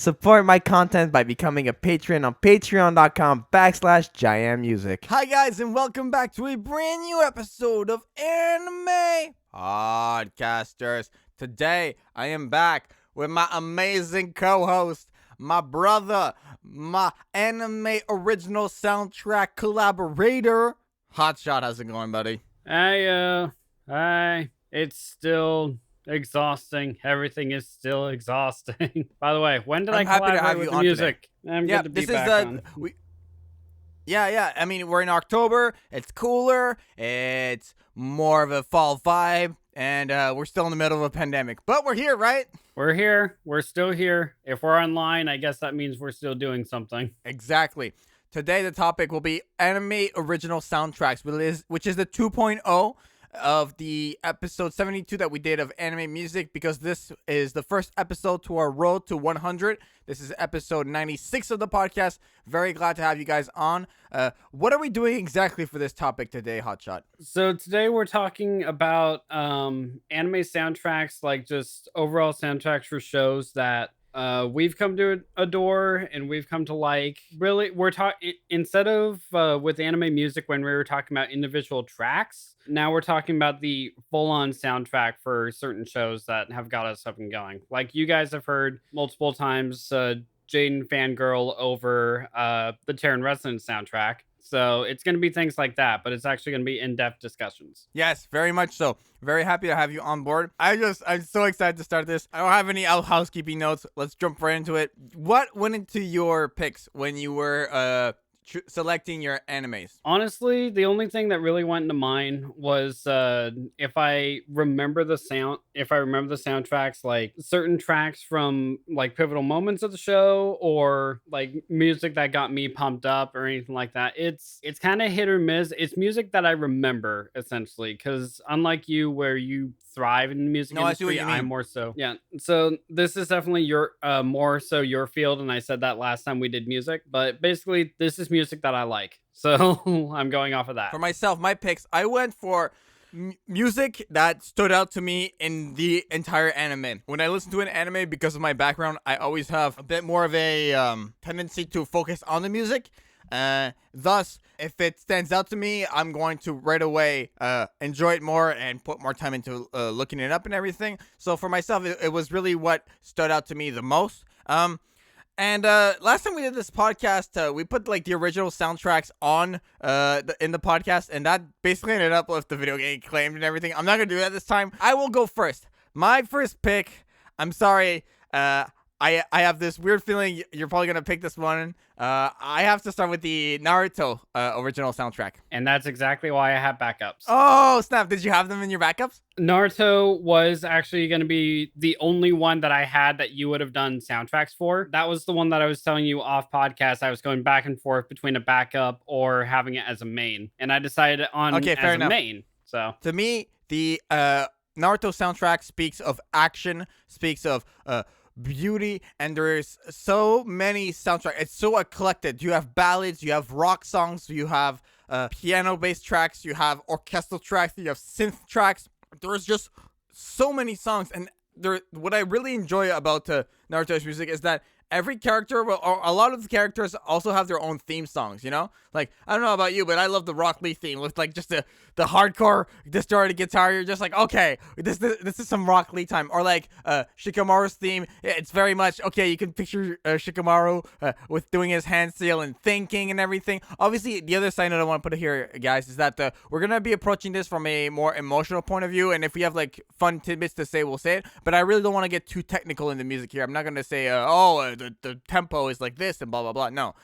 Support my content by becoming a patron on patreon.com/JaianMusic. Hi guys, and welcome back to a brand new episode of Anime Podcasters. Today, I am back with my amazing co-host, my brother, my anime original soundtrack collaborator, Hotshot. How's it going, buddy? Hi. It's still exhausting. Everything is still exhausting. By the way, when did I collaborate with the music? I'm good to be back on. Yeah. I mean, we're in October. It's cooler. It's more of a fall vibe. And we're still in the middle of a pandemic. But we're here, right? We're here. We're still here. If we're online, I guess that means we're still doing something. Exactly. Today, the topic will be anime original soundtracks, which is the 2.0 of the episode 72 that we did of anime music, because this is the first episode to our road to 100. This is episode 96 of the podcast. Very glad to have you guys on. What are we doing exactly for this topic today, Hotshot? So today we're talking about anime soundtracks, like just overall soundtracks for shows that we've come to adore and we've come to like. Really, we're talking, instead of with anime music when we were talking about individual tracks, now we're talking about the full-on soundtrack for certain shows that have got us up and going. Like you guys have heard multiple times, Jaden fangirl over the Terran Resonance soundtrack. So it's going to be things like that, but it's actually going to be in-depth discussions. Yes, very much so. Very happy to have you on board. I'm so excited to start this. I don't have any housekeeping notes. Let's jump right into it. What went into your picks when you were selecting your animes? Honestly, the only thing that really went into mine was if I remember the soundtracks, like certain tracks from like pivotal moments of the show, or like music that got me pumped up or anything like that. It's kind of hit or miss. It's music that I remember, essentially, because unlike you, where you thrive in the music industry, I see what you mean. I'm more so. Yeah. So this is definitely your more so your field, and I said that last time we did music, but basically this is music that I like. So I'm going off of that. For myself, my picks, I went for music that stood out to me in the entire anime. When I listen to an anime, because of my background, I always have a bit more of a tendency to focus on the music. Thus, if it stands out to me, I'm going to right away enjoy it more and put more time into looking it up and everything. So for myself, it was really what stood out to me the most. And last time we did this podcast, we put like the original soundtracks on in the podcast, and that basically ended up with the video getting claimed and everything. I'm not gonna do that this time. I will go first. My first pick. I'm sorry. I have this weird feeling you're probably going to pick this one. I have to start with the Naruto original soundtrack. And that's exactly why I have backups. Oh, snap. Did you have them in your backups? Naruto was actually going to be the only one that I had that you would have done soundtracks for. That was the one that I was telling you off podcast. I was going back and forth between a backup or having it as a main. And I decided on fair enough. A main. So to me, the Naruto soundtrack speaks of action, speaks of beauty, and there's so many soundtracks. It's so eclectic. You have ballads, you have rock songs, you have piano based tracks, you have orchestral tracks, you have synth tracks. There's just so many songs, and what I really enjoy about Naruto's music is that every character, or a lot of the characters, also have their own theme songs, you know? Like, I don't know about you, but I love the Rock Lee theme with, like, just the hardcore distorted guitar. You're just like, okay, this is some Rock Lee time. Or, like, Shikamaru's theme, it's very much, okay, you can picture Shikamaru with doing his hand seal and thinking and everything. Obviously, the other side that I want to put here, guys, is that we're going to be approaching this from a more emotional point of view, and if we have, like, fun tidbits to say, we'll say it. But I really don't want to get too technical in the music here. I'm not going to say, the tempo is like this and blah blah blah. No,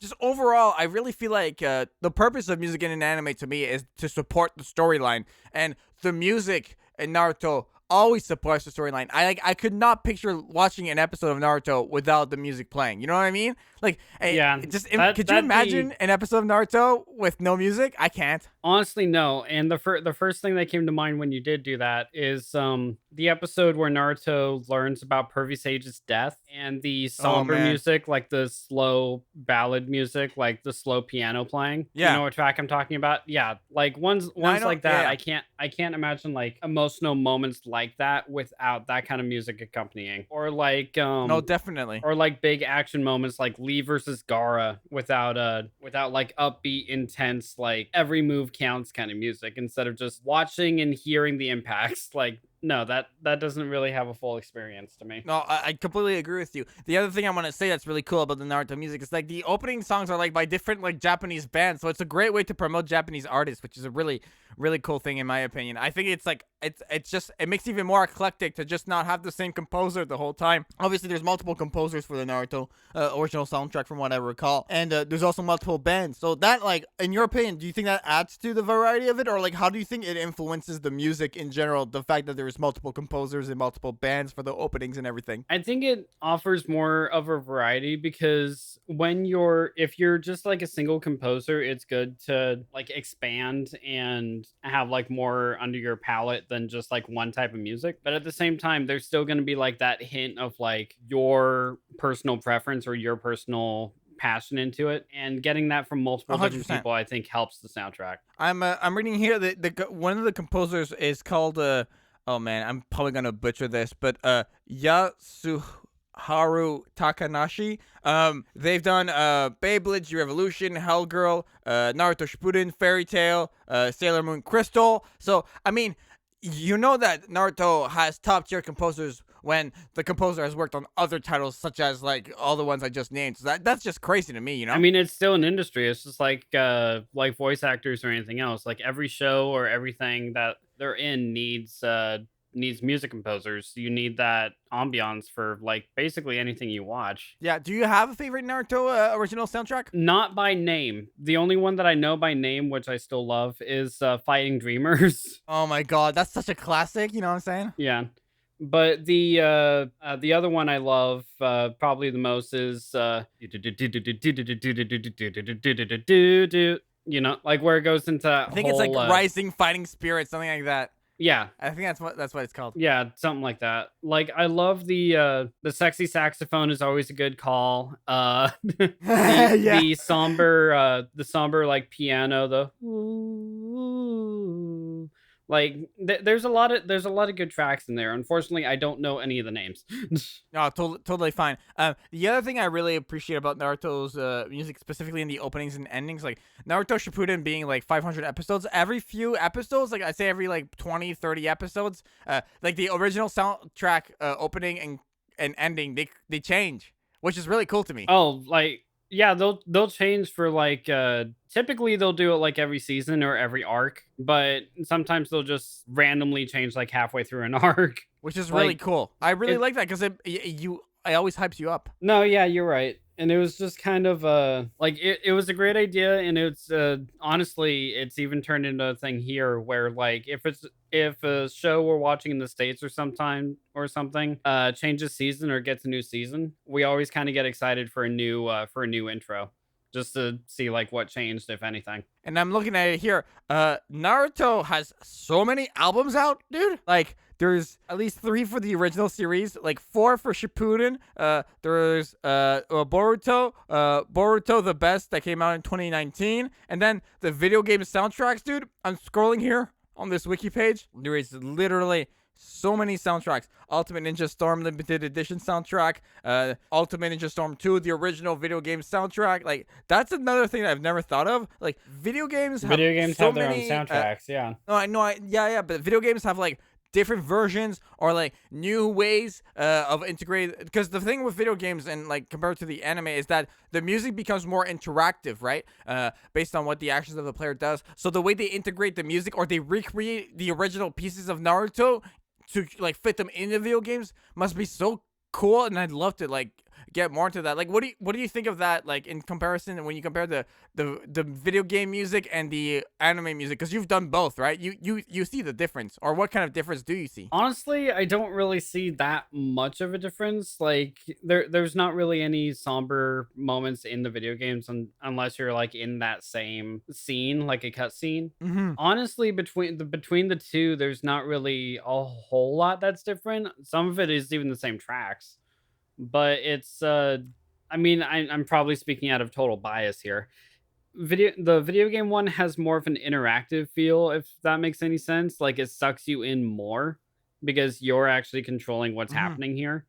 just overall, I really feel like the purpose of music in an anime to me is to support the storyline, and the music in Naruto always supports the storyline. I could not picture watching an episode of Naruto without the music playing. You know what I mean? Like, hey, Yeah, could you that'd imagine be an episode of Naruto with no music? I can't. honestly no. And the first thing that came to mind when you did do that is the episode where Naruto learns about Pervy Sage's death and the Oh somber man. music, like the slow ballad music, like the slow piano playing. You Yeah. know what track I'm talking about? Yeah, like ones No, I know. like that. Yeah. I can't imagine like emotional moments like that without that kind of music accompanying. No, definitely. Or like big action moments like Lee versus Gara without like upbeat, intense, like every move counts kind of music instead of just watching and hearing the impacts. Like, no, that doesn't really have a full experience to me. No, I completely agree with you. The other thing I want to say that's really cool about the Naruto music is like the opening songs are like by different like Japanese bands, so it's a great way to promote Japanese artists, which is a really cool thing in my opinion. I think it's like it's just it makes it even more eclectic to just not have the same composer the whole time. Obviously, there's multiple composers for the Naruto original soundtrack from what I recall, and there's also multiple bands. So that like, in your opinion, do you think that adds to the variety of it, or like how do you think it influences the music in general? The fact that there's multiple composers and multiple bands for the openings and everything. I think it offers more of a variety because if you're just like a single composer, it's good to like expand and have like more under your palette than just like one type of music. But at the same time, there's still going to be like that hint of like your personal preference or your personal passion into it, and getting that from multiple different 100%. people I think helps the soundtrack. I'm reading here that one of the composers is called oh man, I'm probably gonna butcher this, but Yasuharu Takanashi. They've done Beyblade, Revolution, Hellgirl, Naruto Shippuden, Fairy Tail, Sailor Moon Crystal. So I mean, you know that Naruto has top tier composers when the composer has worked on other titles such as like all the ones I just named. So that's just crazy to me, you know? I mean, it's still an industry. It's just like voice actors or anything else. Like every show or everything that they're in needs music composers. You need that ambiance for like basically anything you watch. Yeah, do you have a favorite Naruto original soundtrack? Not by name. The only one that I know by name, which I still love, is Fighting Dreamers. Oh my god, that's such a classic, you know what I'm saying? Yeah. But the other one I love probably the most is you know, like where it goes into I think it's like Rising Fighting Spirit, something like that. yeah. I think that's what it's called. Yeah, something like that. Like I love the sexy saxophone is always a good call. Yeah. The somber like piano, the like there's a lot of good tracks in there. Unfortunately, I don't know any of the names. No, totally fine. The other thing I really appreciate about Naruto's music, specifically in the openings and endings, like Naruto Shippuden being like 500 episodes, every few episodes, like I say every like 20, 30 episodes, like the original soundtrack opening and ending, they change, which is really cool to me. Oh, like yeah, they'll change for like typically they'll do it like every season or every arc, but sometimes they'll just randomly change like halfway through an arc. Which is really Like, cool. I really like that because it always hypes you up. No, yeah, you're right. And it was just kind of like it was a great idea, and it's honestly it's even turned into a thing here where like if a show we're watching in the States or something changes season or gets a new season, we always kind of get excited for a new intro, just to see like what changed, if anything. And I'm looking at it here. Naruto has so many albums out, dude. Like, there's at least 3 for the original series, like 4 for Shippuden. There's Boruto the Best that came out in 2019, and then the video game soundtracks, dude. I'm scrolling here on this wiki page. There is literally so many soundtracks. Ultimate Ninja Storm Limited Edition soundtrack, Ultimate Ninja Storm 2, the original video game soundtrack. Like, that's another thing that I've never thought of. Like, video games have so their many, own soundtracks, yeah. Yeah, but video games have like different versions or like new ways of integrating, because the thing with video games and like compared to the anime is that the music becomes more interactive, right? Based on what the actions of the player does. So the way they integrate the music or they recreate the original pieces of Naruto to like fit them into video games must be so cool, and I'd love to like get more into that. Like, what do you think of that? Like in comparison, when you compare the video game music and the anime music, because you've done both, right? You see the difference, or what kind of difference do you see? Honestly, I don't really see that much of a difference. Like there's not really any somber moments in the video games unless you're like in that same scene, like a cutscene. Mm-hmm. Honestly, between the two, there's not really a whole lot that's different. Some of it is even the same tracks, but it's I mean, I'm probably speaking out of total bias here. The video game one has more of an interactive feel, if that makes any sense. Like it sucks you in more because you're actually controlling what's Mm-hmm. happening here.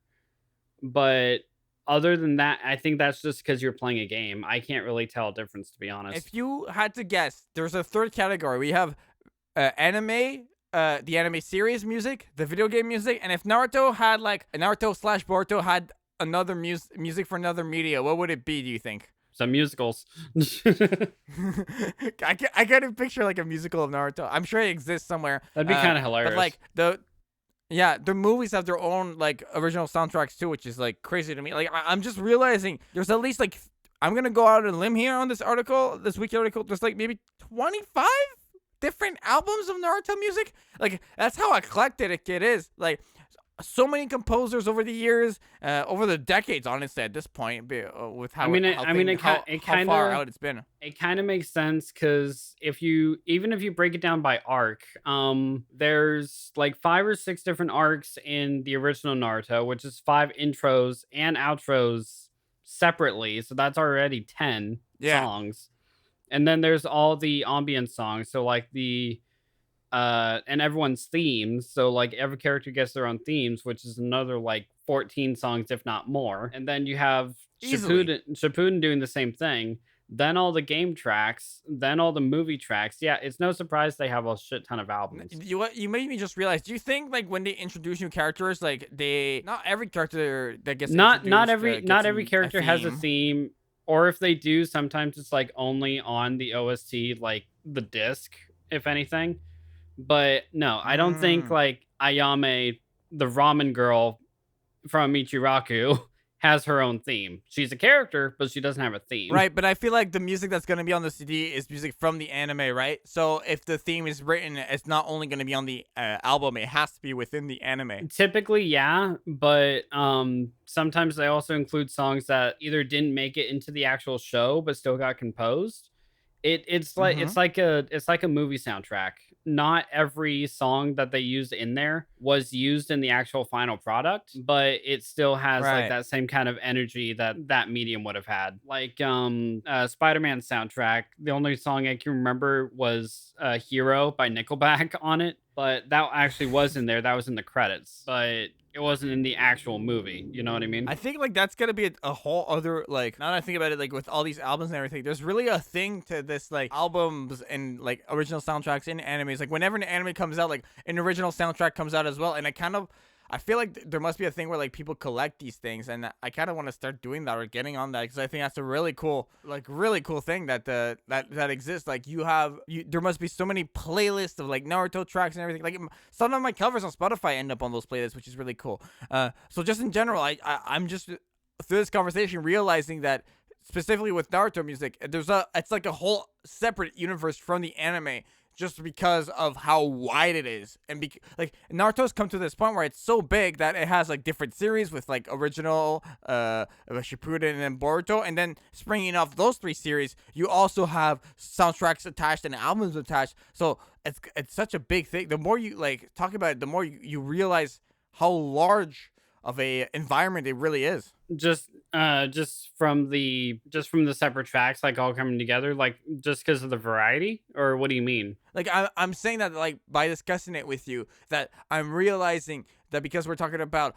But other than that, I think that's just because you're playing a game. I can't really tell a difference, to be honest. If you had to guess, there's a third category. We have anime, the anime series music, the video game music, and if Naruto had like Naruto slash Boruto had another music for another media, what would it be? Do you think? Some musicals. I can't picture like a musical of Naruto. I'm sure it exists somewhere. That'd be kind of hilarious. But like the movies have their own like original soundtracks too, which is like crazy to me. Like I'm just realizing there's at least like I'm gonna go out on a limb here on this wiki article. There's like maybe 25 different albums of Naruto music. Like that's how eclectic it is. Like so many composers over the years, over the decades, honestly, at this point, with how how far out it's been. It kind of makes sense because even if you break it down by arc, there's like 5 or 6 different arcs in the original Naruto, which is 5 intros and outros separately. So that's already 10 songs. And then there's all the ambient songs. So like and everyone's themes. So like every character gets their own themes, which is another like 14 songs, if not more. And then you have Shippuden doing the same thing. Then all the game tracks, then all the movie tracks. Yeah, it's no surprise they have a shit ton of albums. You made me just realize. Do you think like when they introduce new characters, like not every character that gets not every character has a theme, or if they do, sometimes it's like only on the OST, like the disc, if anything. But no, I don't think like Ayame, the ramen girl from Ichiraku, has her own theme. She's a character, but she doesn't have a theme. Right, but I feel like the music that's going to be on the CD is music from the anime, right? So if the theme is written, it's not only going to be on the album, it has to be within the anime. Typically, yeah, but sometimes they also include songs that either didn't make it into the actual show, but still got composed. It's like it's like a movie soundtrack. Not every song that they used in there was used in the actual final product, but it still has like that same kind of energy that medium would have had. Like Spider-Man soundtrack, the only song I can remember was Hero by Nickelback on it, but that actually was in there. That was in the credits, but it wasn't in the actual movie. You know what I mean? I think like that's gonna be a whole other like. Now that I think about it, like with all these albums and everything, there's really a thing to this like albums and like original soundtracks in animes. Like whenever an anime comes out, like an original soundtrack comes out as well. And I feel like there must be a thing where like people collect these things, and I kind of want to start doing that or getting on that because I think that's a really cool thing that that exists. Like there must be so many playlists of like Naruto tracks and everything. Like some of my covers on Spotify end up on those playlists, which is really cool. So just in general, I'm just through this conversation realizing that specifically with Naruto music, it's like a whole separate universe from the anime. Just because of how wide it is, and like Naruto's come to this point where it's so big that it has like different series with like original, Shippuden, and then Boruto, and then springing off those 3 series, you also have soundtracks attached and albums attached. So it's such a big thing. The more you like talk about it, the more you realize how large of a environment it really is. Just from the separate tracks like all coming together, like just because of the variety, or what do you mean? Like I'm saying that like by discussing it with you, that I'm realizing that because we're talking about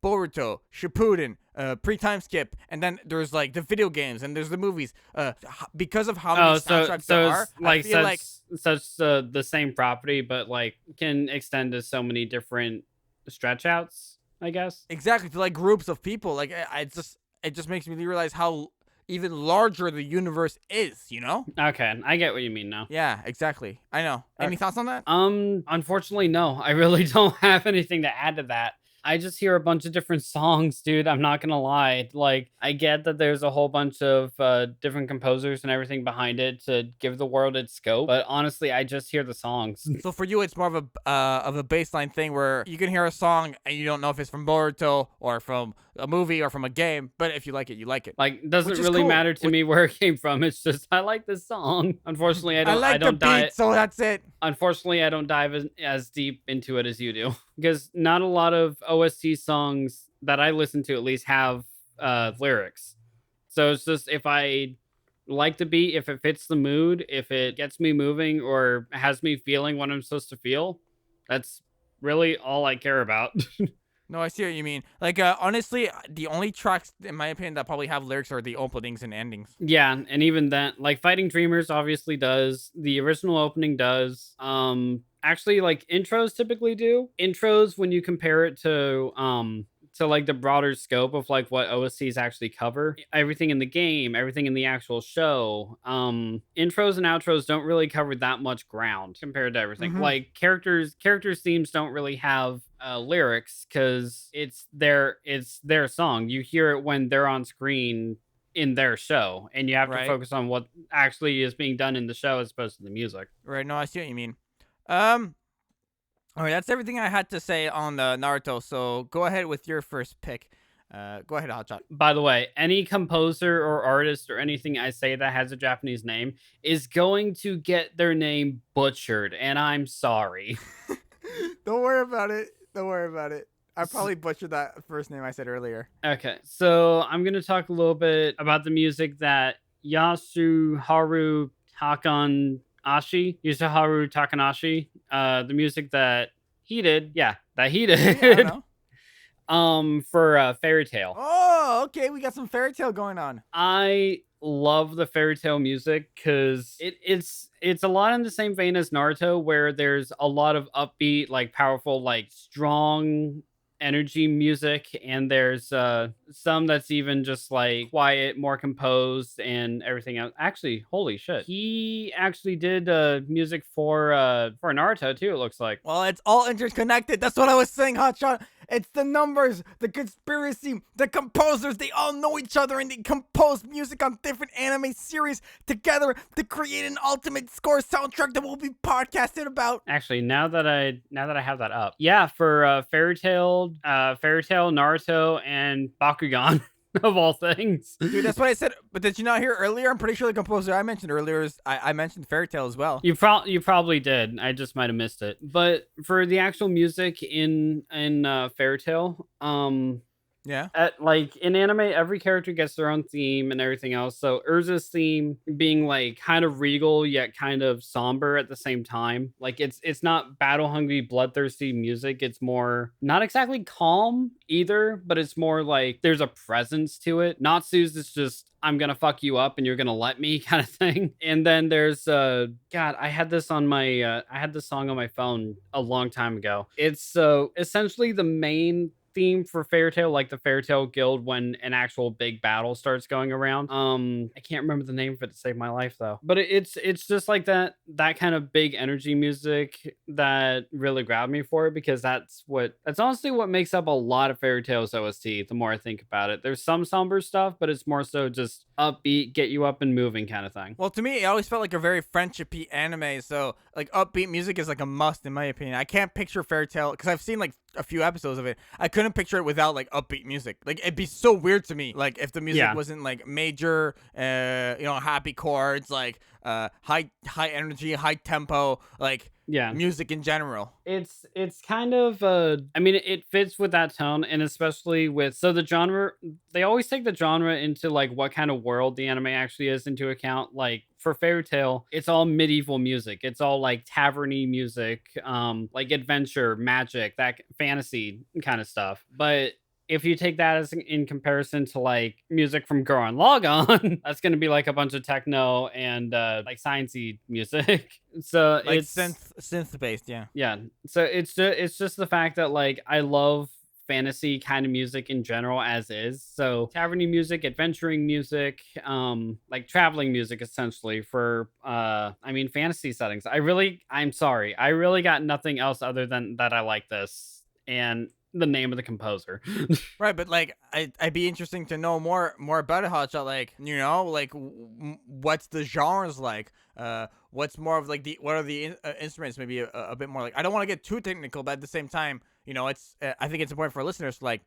Boruto, Shippuden, pre-time skip, and then there's like the video games and there's the movies, because of how many soundtracks there are, like I feel like such the same property but like can extend to so many different stretch outs, I guess. Exactly, to like groups of people. Like it just makes me realize how even larger the universe is, you know? Okay, I get what you mean now. Yeah, exactly. I know. Any thoughts on that? Unfortunately, no. I really don't have anything to add to that. I just hear a bunch of different songs, dude. I'm not gonna lie. Like, I get that there's a whole bunch of different composers and everything behind it to give the world its scope, but honestly, I just hear the songs. So for you, it's more of a baseline thing where you can hear a song and you don't know if it's from Boruto or from a movie or from a game, but if you like it, you like it. Like, doesn't Which is really cool. matter to me where it came from. It's just I like this song. Unfortunately, I don't the beat, so that's it. Unfortunately, I don't dive as deep into it as you do because not a lot of OST songs that I listen to at least have lyrics. So it's just if I like the beat, if it fits the mood, if it gets me moving or has me feeling what I'm supposed to feel, that's really all I care about. No, I see what you mean. Like, honestly, the only tracks, in my opinion, that probably have lyrics are the openings and endings. Yeah, and even that, like Fighting Dreamers obviously does. The original opening does. Actually, like intros typically do. Intros when you compare it to like the broader scope of like what OSTs actually cover. Everything in the game, everything in the actual show. Intros and outros don't really cover that much ground compared to everything. Mhm. Like characters themes don't really have lyrics because it's their song. You hear it when they're on screen in their show, and you have to Right. focus on what actually is being done in the show as opposed to the music. Right, no, I see what you mean. All right, that's everything I had to say on Naruto, so go ahead with your first pick. Go ahead, Hotshot. By the way, any composer or artist or anything I say that has a Japanese name is going to get their name butchered, and I'm sorry. Don't worry about it. Don't worry about it. I probably butchered that first name I said earlier. Okay, so I'm going to talk a little bit about the music that Yasuharu Takanashi, the music that he did, I don't know. for Fairy Tail. Oh, okay, we got some fairy tale going on. I love the Fairy Tail music because it's a lot in the same vein as Naruto, where there's a lot of upbeat, like powerful, like strong energy music, and there's some that's even just like quiet, more composed, and everything else. Actually, holy shit, he actually did music for Naruto too. It looks like. Well, it's all interconnected. That's what I was saying, Hotshot. It's the numbers, the conspiracy, the composers. They all know each other and they compose music on different anime series together to create an ultimate score soundtrack that we'll be podcasting about. Actually, now that I have that up, yeah, for Fairy Tail, Naruto, and Bakugan. Of all things. Dude, that's what I said. But did you not hear earlier? I'm pretty sure the composer I mentioned earlier is I mentioned Fairy Tail as well. You probably did. I just might have missed it. But for the actual music in Fairy Tail, Yeah. like in anime, every character gets their own theme and everything else. So Urza's theme being like kind of regal yet kind of somber at the same time. Like it's not battle hungry, bloodthirsty music. It's more not exactly calm either, but it's more like there's a presence to it. Natsu's is just I'm gonna fuck you up and you're gonna let me kind of thing. And then there's God, I had this on my I had this song on my phone a long time ago. It's essentially the main theme for Fairy Tail, like the Fairy Tail Guild when an actual big battle starts going around. I can't remember the name of it to save my life though. But it's just like that kind of big energy music that really grabbed me for it because that's honestly what makes up a lot of Fairy Tail's OST. The more I think about it, there's some somber stuff, but it's more so just upbeat, get you up and moving kind of thing. Well, to me, it always felt like a very friendshipy anime. So, like, upbeat music is like a must in my opinion. I can't picture Fairy Tail because I've seen like a few episodes of it. I couldn't picture it without like upbeat music. Like, it'd be so weird to me. Like, if the music wasn't like major, happy chords, like high energy, high tempo, like music in general. It's kind of I mean it fits with that tone, and especially with the genre. They always take the genre into like what kind of world the anime actually is into account. Like for Fairy Tail, it's all medieval music. It's all like taverny music, like adventure, magic, that fantasy kind of stuff. But if you take that as in comparison to like music from Gurren Lagann, that's going to be like a bunch of techno and like sciencey music. So like it's synth based, yeah. Yeah. So it's just the fact that like I love fantasy kind of music in general as is. So taverny music, adventuring music, like traveling music essentially for fantasy settings. I'm sorry. I really got nothing else other than that I like this. And the name of the composer. Right, but like I'd be interesting to know more about it, Hotshot. Like, you know, like what's the genres like? What's more of like what are the instruments? Maybe a bit more like, I don't want to get too technical, but at the same time, you know, it's I think it's important for listeners to like,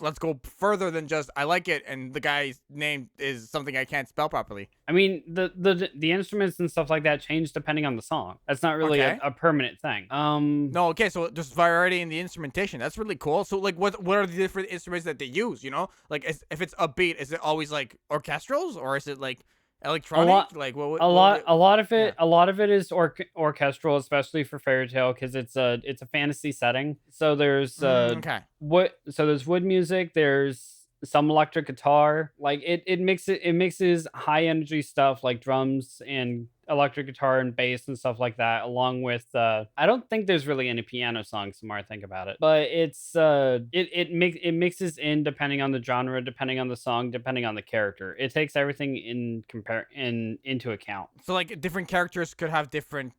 let's go further than just I like it and the guy's name is something I can't spell properly. I mean, the instruments and stuff like that change depending on the song. That's not really Okay. a permanent thing. No, okay, so there's variety in the instrumentation. That's really cool. So like, what are the different instruments that they use? You know, like if it's upbeat, is it always like orchestrals or is it like electronic? Like a lot of it, a lot of it is orchestral, especially for Fairy Tale, because it's a fantasy setting. So there's okay. there's wood music, there's some electric guitar. Like it mixes high energy stuff like drums and electric guitar and bass and stuff like that, along with I don't think there's really any piano songs the more I think about it, but it's it mixes in depending on the genre, depending on the song, depending on the character. It takes everything into account. So like different characters could have different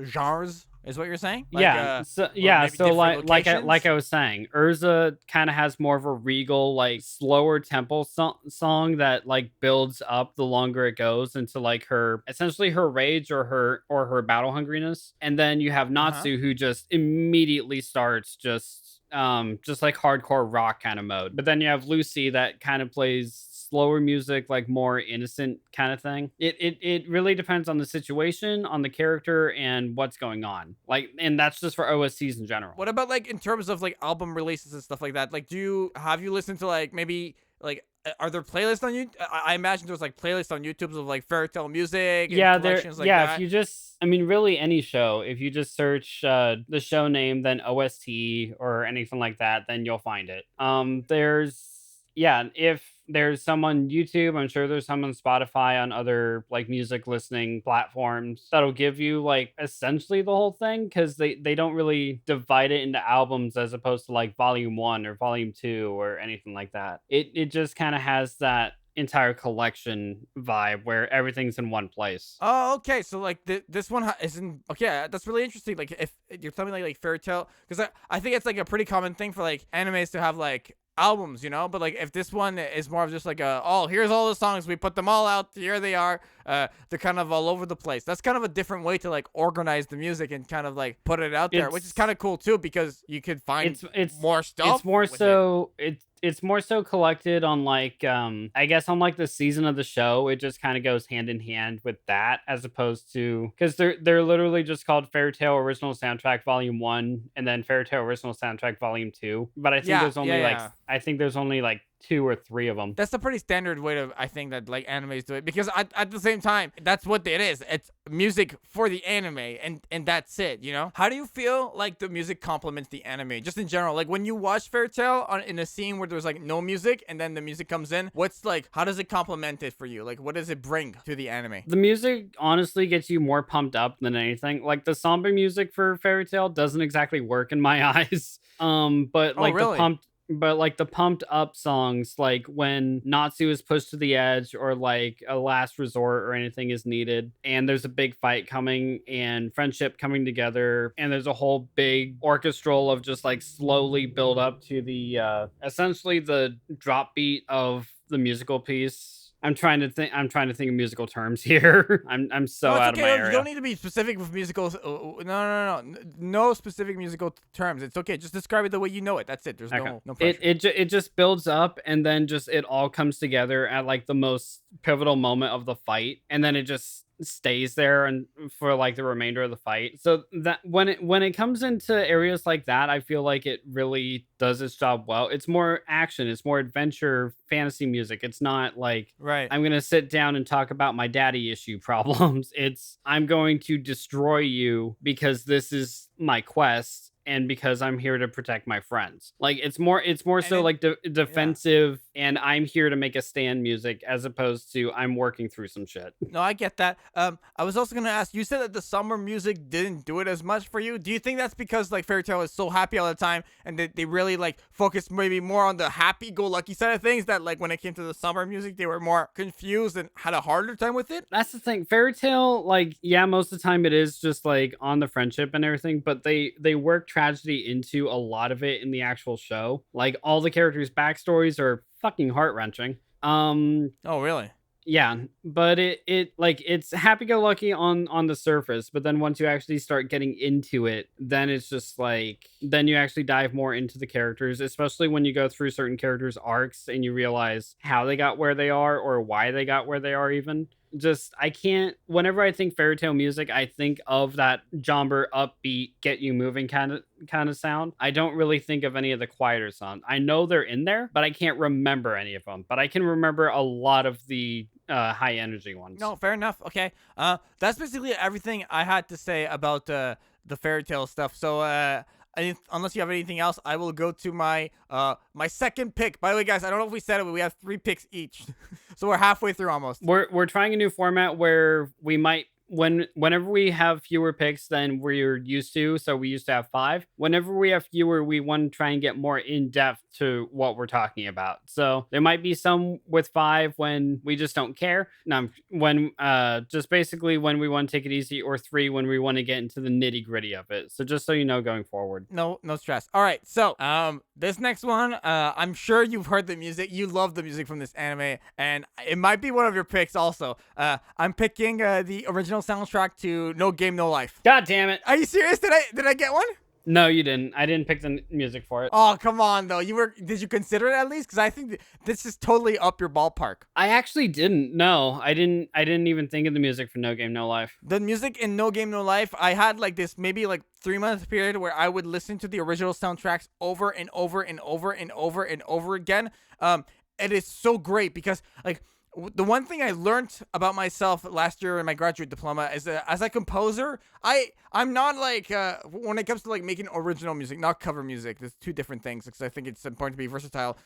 genres, is what you're saying? Like, Yeah, so or maybe different like locations? I was saying, Urza kind of has more of a regal, like slower tempo song that like builds up the longer it goes into like her essentially her rage or her battle hungriness, and then you have Uh-huh. Natsu who just immediately starts just like hardcore rock kind of mode. But then you have Lucy that kind of plays slower music, like more innocent kind of thing. It really depends on the situation, on the character, and what's going on. Like, and that's just for OSTs in general. What about like in terms of like album releases and stuff like that? Like, have you listened to like maybe like are there playlists on you? I imagine there's like playlists on YouTube of like fairy tale music and Yeah, there. collections like Yeah, if that. you just, I mean, really any show. If you just search the show name, then OST or anything like that, then you'll find it. If there's some on YouTube, I'm sure there's some on Spotify, on other like music listening platforms that'll give you like essentially the whole thing, because they don't really divide it into albums as opposed to like volume 1 or volume 2 or anything like that. It just kind of has that entire collection vibe where everything's in one place. Oh, okay. So like this one isn't okay. That's really interesting. Like if you're telling me like fairy tale, because I think it's like a pretty common thing for like animes to have like albums, you know. But like if this one is more of just like here's all the songs, we put them all out, here they are. They're kind of all over the place. That's kind of a different way to like organize the music and kind of like put it out there, which is kind of cool too, because you could find more stuff. It's more so it's more so collected on like I guess on like the season of the show. It just kind of goes hand in hand with that, as opposed to, because they're literally just called Fairy Tale Original Soundtrack Volume 1 and then Fairy Tale Original Soundtrack Volume 2. But I think there's only like 2 or 3 of them. That's a pretty standard way to, I think, that like animes do it, because at the same time, that's what it is. It's music for the anime, and that's it, you know. How do you feel like the music complements the anime, just in general? Like when you watch Fairy Tale in a scene where there's like no music and then the music comes in, what's like, how does it complement it for you? Like what does it bring to the anime? The music honestly gets you more pumped up than anything. Like the samba music for Fairy Tale doesn't exactly work in my eyes. But like Really? the pumped up songs, like when Natsu is pushed to the edge or like a last resort or anything is needed and there's a big fight coming and friendship coming together, and there's a whole big orchestral of just like slowly build up to the essentially the drop beat of the musical piece. I'm trying to think of musical terms here. I'm so No, it's out of okay. my You area. don't need to be specific with musicals. No specific musical terms. It's okay. Just describe it the way you know it. That's it. There's Okay. no pressure. It just builds up, and then just it all comes together at like the most pivotal moment of the fight, and then it just stays there and for like the remainder of the fight. So that when it comes into areas like that, I feel like it really does its job well. It's more action, it's more adventure fantasy music. It's not like Right. I'm gonna sit down and talk about my daddy issue problems. It's I'm going to destroy you because this is my quest and because I'm here to protect my friends. Like it's more so like defensive, and I'm here to make a stand music, as opposed to I'm working through some shit. No, I get that. I was also gonna ask. You said that the summer music didn't do it as much for you. Do you think that's because like Fairy Tail is so happy all the time, and they really like focused maybe more on the happy-go-lucky side of things? That like when it came to the summer music, they were more confused and had a harder time with it. That's the thing. Fairy Tail, like, yeah, most of the time it is just like on the friendship and everything, but they worked tragedy into a lot of it in the actual show. Like all the characters' backstories are fucking heart-wrenching. Oh, really? Yeah, but it like it's happy-go-lucky on the surface, but then once you actually start getting into it, then it's just like then you actually dive more into the characters, especially when you go through certain characters' arcs and you realize how they got where they are or why they got where they are even. Just I can't whenever I think fairy tale music, I think of that jomber upbeat get you moving kind of sound. I don't really think of any of the quieter songs. I know they're in there, but I can't remember any of them. But I can remember a lot of the high energy ones. No, fair enough. Okay. That's basically everything I had to say about the fairy tale stuff. So, unless you have anything else, I will go to my my second pick. By the way, guys, I don't know if we said it, but we have 3 picks each, so we're halfway through almost. We're trying a new format where we might whenever we have fewer picks than we're used to, so we used to have 5. Whenever we have fewer, we want to try and get more in depth to what we're talking about. So there might be some with 5 when we just don't care. No, when just basically when we want to take it easy, or 3 when we want to get into the nitty gritty of it. So just so you know, going forward. No stress. All right. So, this next one, I'm sure you've heard the music. You love the music from this anime, and it might be one of your picks also. I'm picking the original soundtrack to No Game No Life. God damn it! Are you serious? Did I get one? No, you didn't. I didn't pick the music for it. Oh, come on though. Did you consider it at least? Because I think this is totally up your ballpark. I actually didn't. No, I didn't even think of the music for No Game No Life. The music in No Game No Life, I had like this maybe like 3-month period where I would listen to the original soundtracks over and over and over and over and over again. It is so great because like the one thing I learned about myself last year in my graduate diploma is that as a composer, I'm not like when it comes to like making original music, not cover music. There's 2 different things because I think it's important to be versatile.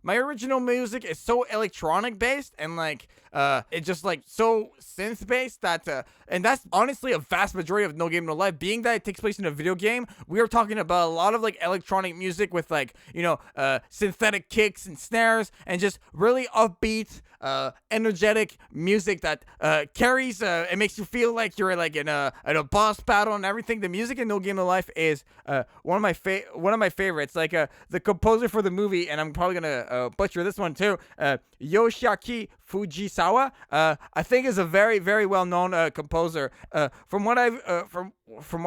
My original music is so electronic based and like it's just like so synth based that and that's honestly a vast majority of No Game No Life. Being that it takes place in a video game, we are talking about a lot of like electronic music with like synthetic kicks and snares and just really upbeat energetic music that carries it makes you feel like you're like in a boss battle and everything. The music in No Game No Life is one of my favorites. Like the composer for the movie, and I'm probably gonna butcher this one too, Yoshiaki Fujisawa, I think is a very, very well known composer. From what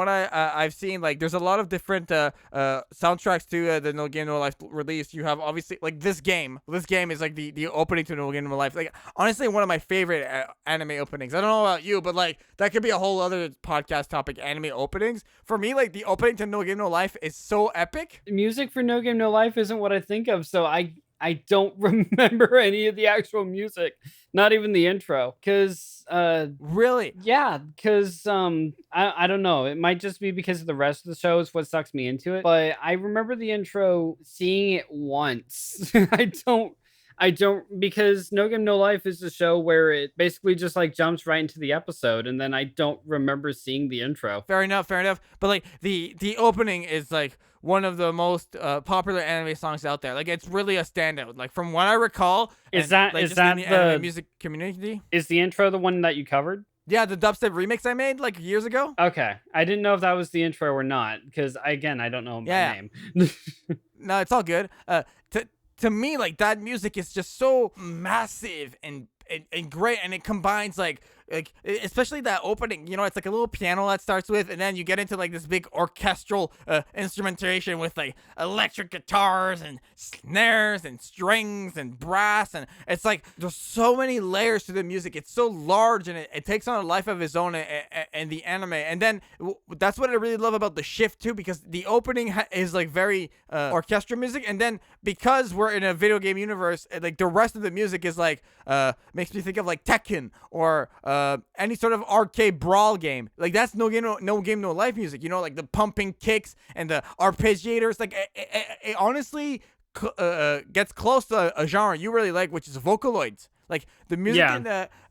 I've seen, like there's a lot of different soundtracks to the No Game No Life release. You have obviously like this game. This game is like the opening to No Game No Life. Like honestly, one of my favorite anime openings. I don't know about you, but like that could be a whole other podcast topic. Anime openings for me, like the opening to No Game No Life is so epic. Music for No Game No Life isn't what I think of, so I don't remember any of the actual music, not even the intro. Cause really, yeah, cause I don't know. It might just be because of the rest of the show is what sucks me into it. But I remember the intro, seeing it once. I don't because No Game No Life is a show where it basically just like jumps right into the episode, and then I don't remember seeing the intro. Fair enough. But like the opening is like one of the most popular anime songs out there. Like it's really a standout. Like from what I recall, is that the anime music community? Is the intro the one that you covered? Yeah, the dubstep remix I made like years ago. Okay, I didn't know if that was the intro or not because I don't know my name. No, it's all good. To me, like that music is just so massive and great, and it combines like especially that opening. It's like a little piano that starts with, and then you get into like this big orchestral instrumentation with like electric guitars and snares and strings and brass, and it's like there's so many layers to the music. It's so large, and it takes on a life of its own in the anime. And then that's what I really love about the shift too, because the opening is like very orchestral music, and then because we're in a video game universe, like the rest of the music is like makes me think of like Tekken or any sort of arcade brawl game. Like that's No Game No Life music. Like the pumping kicks and the arpeggiators. Like it honestly gets close to a genre you really like, which is Vocaloids. Like the music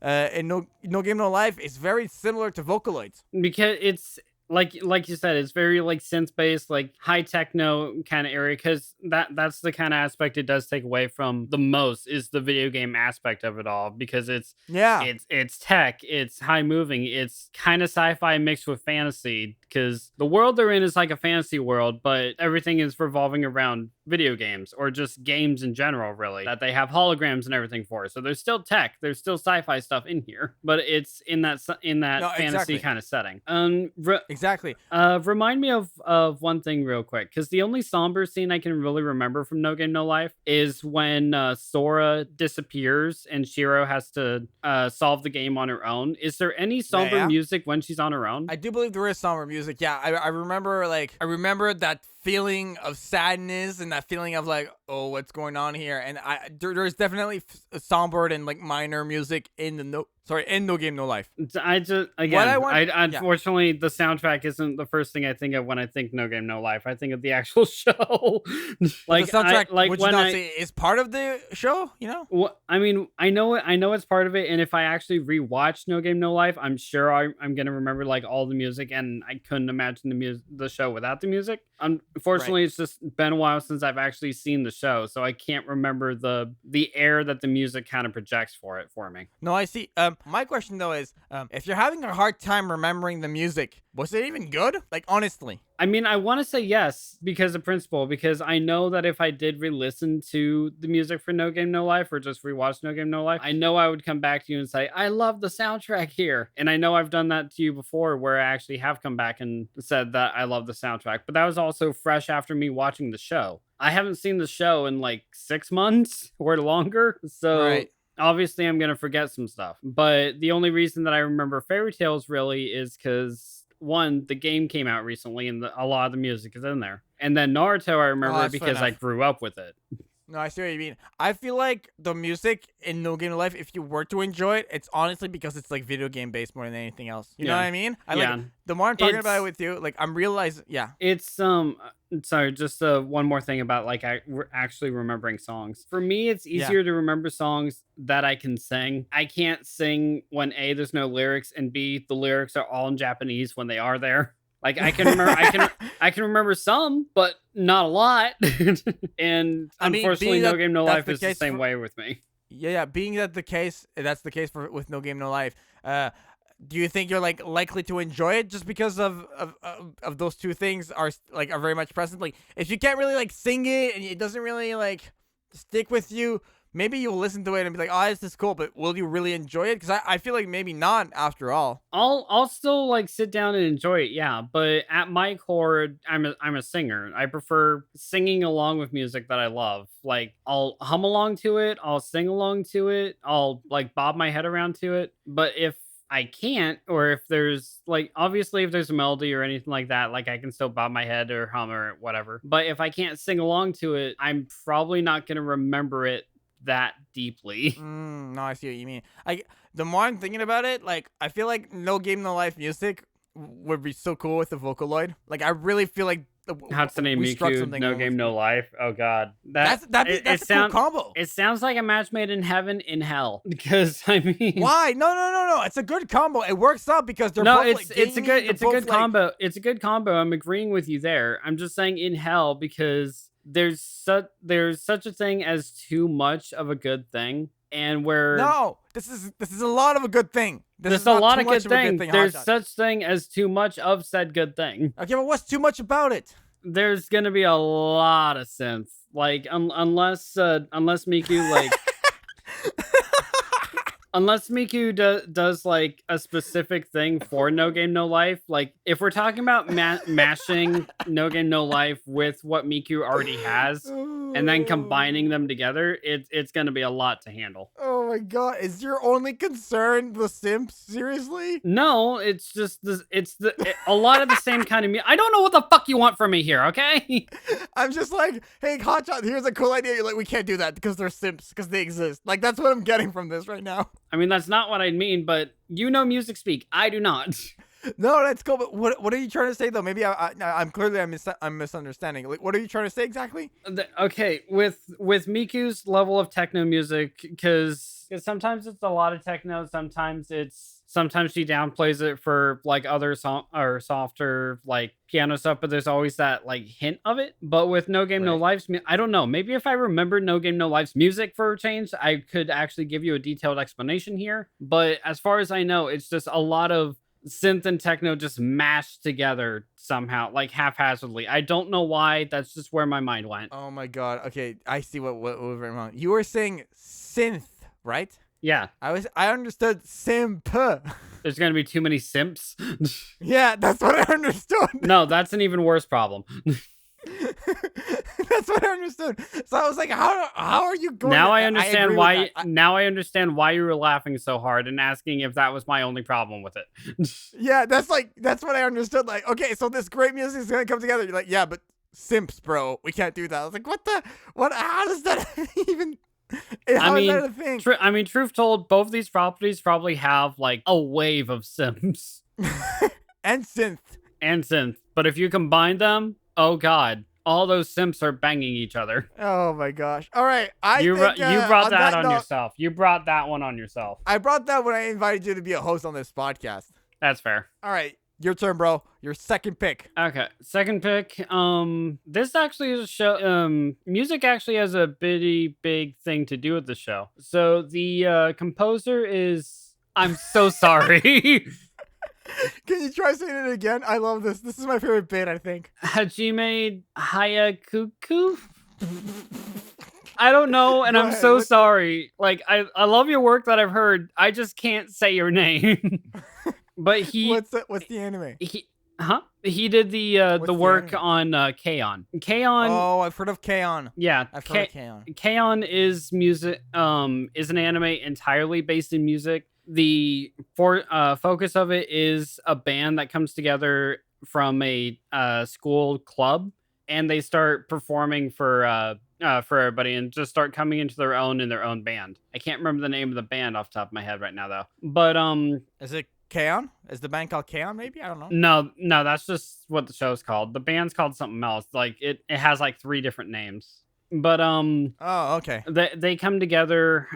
in No Game No Life is very similar to Vocaloids because it's like you said, it's very like synth based, like high techno kind of area, because that's the kind of aspect it does take away from the most is the video game aspect of it all, because it's tech, it's high moving, it's kind of sci-fi mixed with fantasy, because the world they're in is like a fantasy world, but everything is revolving around video games or just games in general, really, that they have holograms and everything for. So there's still tech, there's still sci-fi stuff in here, but it's in that No, fantasy exactly. kind of setting. Exactly. Remind me of one thing real quick, because the only somber scene I can really remember from No Game No Life is when Sora disappears and Shiro has to solve the game on her own. Is there any somber music when she's on her own? I do believe there is somber music. Yeah, I remember that feeling of sadness and that feeling of like, oh, what's going on here? And there's definitely somber and like minor music in No Game No Life. I just unfortunately the soundtrack isn't the first thing I think of when I think No Game No Life. I think of the actual show. Like the soundtrack, would you not say is part of the show? You know? Well, I mean, I know it's part of it, and if I actually rewatch No Game No Life, I'm sure I'm gonna remember like all the music, and I couldn't imagine the show without the music. Unfortunately, It's just been a while since I've actually seen the show, so I can't remember the air that the music kind of projects for me. No, I see. My question though is, if you're having a hard time remembering the music, was it even good? Like, honestly. I mean, I want to say yes because of principle, because I know that if I did re-listen to the music for No Game No Life or just rewatch No Game No Life, I know I would come back to you and say, I love the soundtrack here. And I know I've done that to you before where I actually have come back and said that I love the soundtrack, but that was also fresh after me watching the show. I haven't seen the show in like 6 months or longer. So Right. Obviously I'm going to forget some stuff, but the only reason that I remember Fairy Tales really is because one, the game came out recently and a lot of the music is in there. And then Naruto, I remember that's because fair I enough. grew up with it. No, I see what you mean. I feel like the music in No Game No Life, if you were to enjoy it, it's honestly because it's like video game based more than anything else. You know what I mean? Like the more I'm talking about it with you, like I'm realizing, It's sorry, just one more thing about like actually remembering songs. For me, it's easier to remember songs that I can sing. I can't sing when A, there's no lyrics, and B, the lyrics are all in Japanese when they are there. Like I can remember, I can remember some, but not a lot. And unfortunately, No Game No Life is the same way with me. Yeah. Being that's the case with No Game No Life. Do you think you're like likely to enjoy it just because of those two things are very much present? Like if you can't really like sing it and it doesn't really like stick with you, maybe you'll listen to it and be like, oh, this is cool, but will you really enjoy it? Because I feel like maybe not after all. I'll still like sit down and enjoy it, yeah. But at my core, I'm a singer. I prefer singing along with music that I love. Like I'll hum along to it, I'll sing along to it, I'll like bob my head around to it. But if I can't, or if there's like obviously if there's a melody or anything like that, like I can still bob my head or hum or whatever. But if I can't sing along to it, I'm probably not gonna remember it that deeply. No, I see what you mean. The more I'm thinking about it, like I feel like No Game No Life music would be so cool with the Vocaloid. Like I really feel like Hatsune Miku, No Game No Life. Oh god, that's a cool combo. It sounds like a match made in heaven in hell. Because I mean, why? No. It's a good combo. It works out because they're both it's a good combo. It's a good combo. I'm agreeing with you there. I'm just saying in hell because there's such a thing as too much of a good thing, and where this is a lot of a good thing. There's a lot of good thing. There's such thing as too much of said good thing. Okay, but what's too much about it? There's gonna be a lot of synth, like unless Miku like. Unless Miku does like a specific thing for No Game No Life, like if we're talking about mashing No Game No Life with what Miku already has and then combining them together, it's gonna be a lot to handle. Oh my god, is your only concern the simps? Seriously? No, it's just a lot of the same kind of I don't know what the fuck you want from me here, okay? I'm just like, hey, Hotshot, here's a cool idea. You're like, we can't do that because they're simps, because they exist. Like, that's what I'm getting from this right now. I mean, that's not what I mean, but you know music speak. I do not. No, that's cool. But what are you trying to say though? Maybe I'm clearly I'm misunderstanding. Like, what are you trying to say exactly? Okay, with Miku's level of techno music, because sometimes it's a lot of techno, sometimes she downplays it for like other or softer like piano stuff, but there's always that like hint of it. But with No Game No Life's, I don't know. Maybe if I remember No Game No Life's music for a change, I could actually give you a detailed explanation here. But as far as I know, it's just a lot of synth and techno just mashed together somehow, like haphazardly. I don't know why. That's just where my mind went. Oh my god. Okay, I see what went wrong. You were saying synth, right? Yeah, I understood simp. there's gonna be too many simps. Yeah, that's what I understood. No, that's an even worse problem. That's what I understood. So I was like, how are you going? Now to, I understand agree with why. that. Now I understand why you were laughing so hard and asking if that was my only problem with it. Yeah, that's what I understood. Like, okay, so this great music is gonna come together. You're like, yeah, but simps, bro, we can't do that. I was like, what? How does that even? How is that a thing? Truth told, both these properties probably have like a wave of sims And synth. and synth. But if you combine them, oh god, all those simps are banging each other. Oh my gosh. All right, You brought that on note, yourself. You brought that one on yourself. I brought that when I invited you to be a host on this podcast. That's fair. All right, your turn, bro. Your second pick. Okay, second pick. This actually is a show. Music actually has a bitty big thing to do with the show. So the composer is. I'm so sorry. Can you try saying it again? I love this. This is my favorite bit, I think. Hajime Hayakuku. I don't know, and Go I'm ahead, so what- sorry. Like I love your work that I've heard. I just can't say your name. But What's the anime? he did the What's the work anime? on K-On! K-On! Oh, I've heard of K-On! Yeah, I've heard of K-On! K-On! Is music. Is an anime entirely based in music. The focus of it is a band that comes together from a school club, and they start performing for everybody, and just start coming into their own in their own band. I can't remember the name of the band off the top of my head right now, though. But Is it K-On! Is the band called K-On! Maybe? I don't know. no, that's just what the show's called. The band's called something else. Like it has like 3 different names. But Oh, okay. they come together.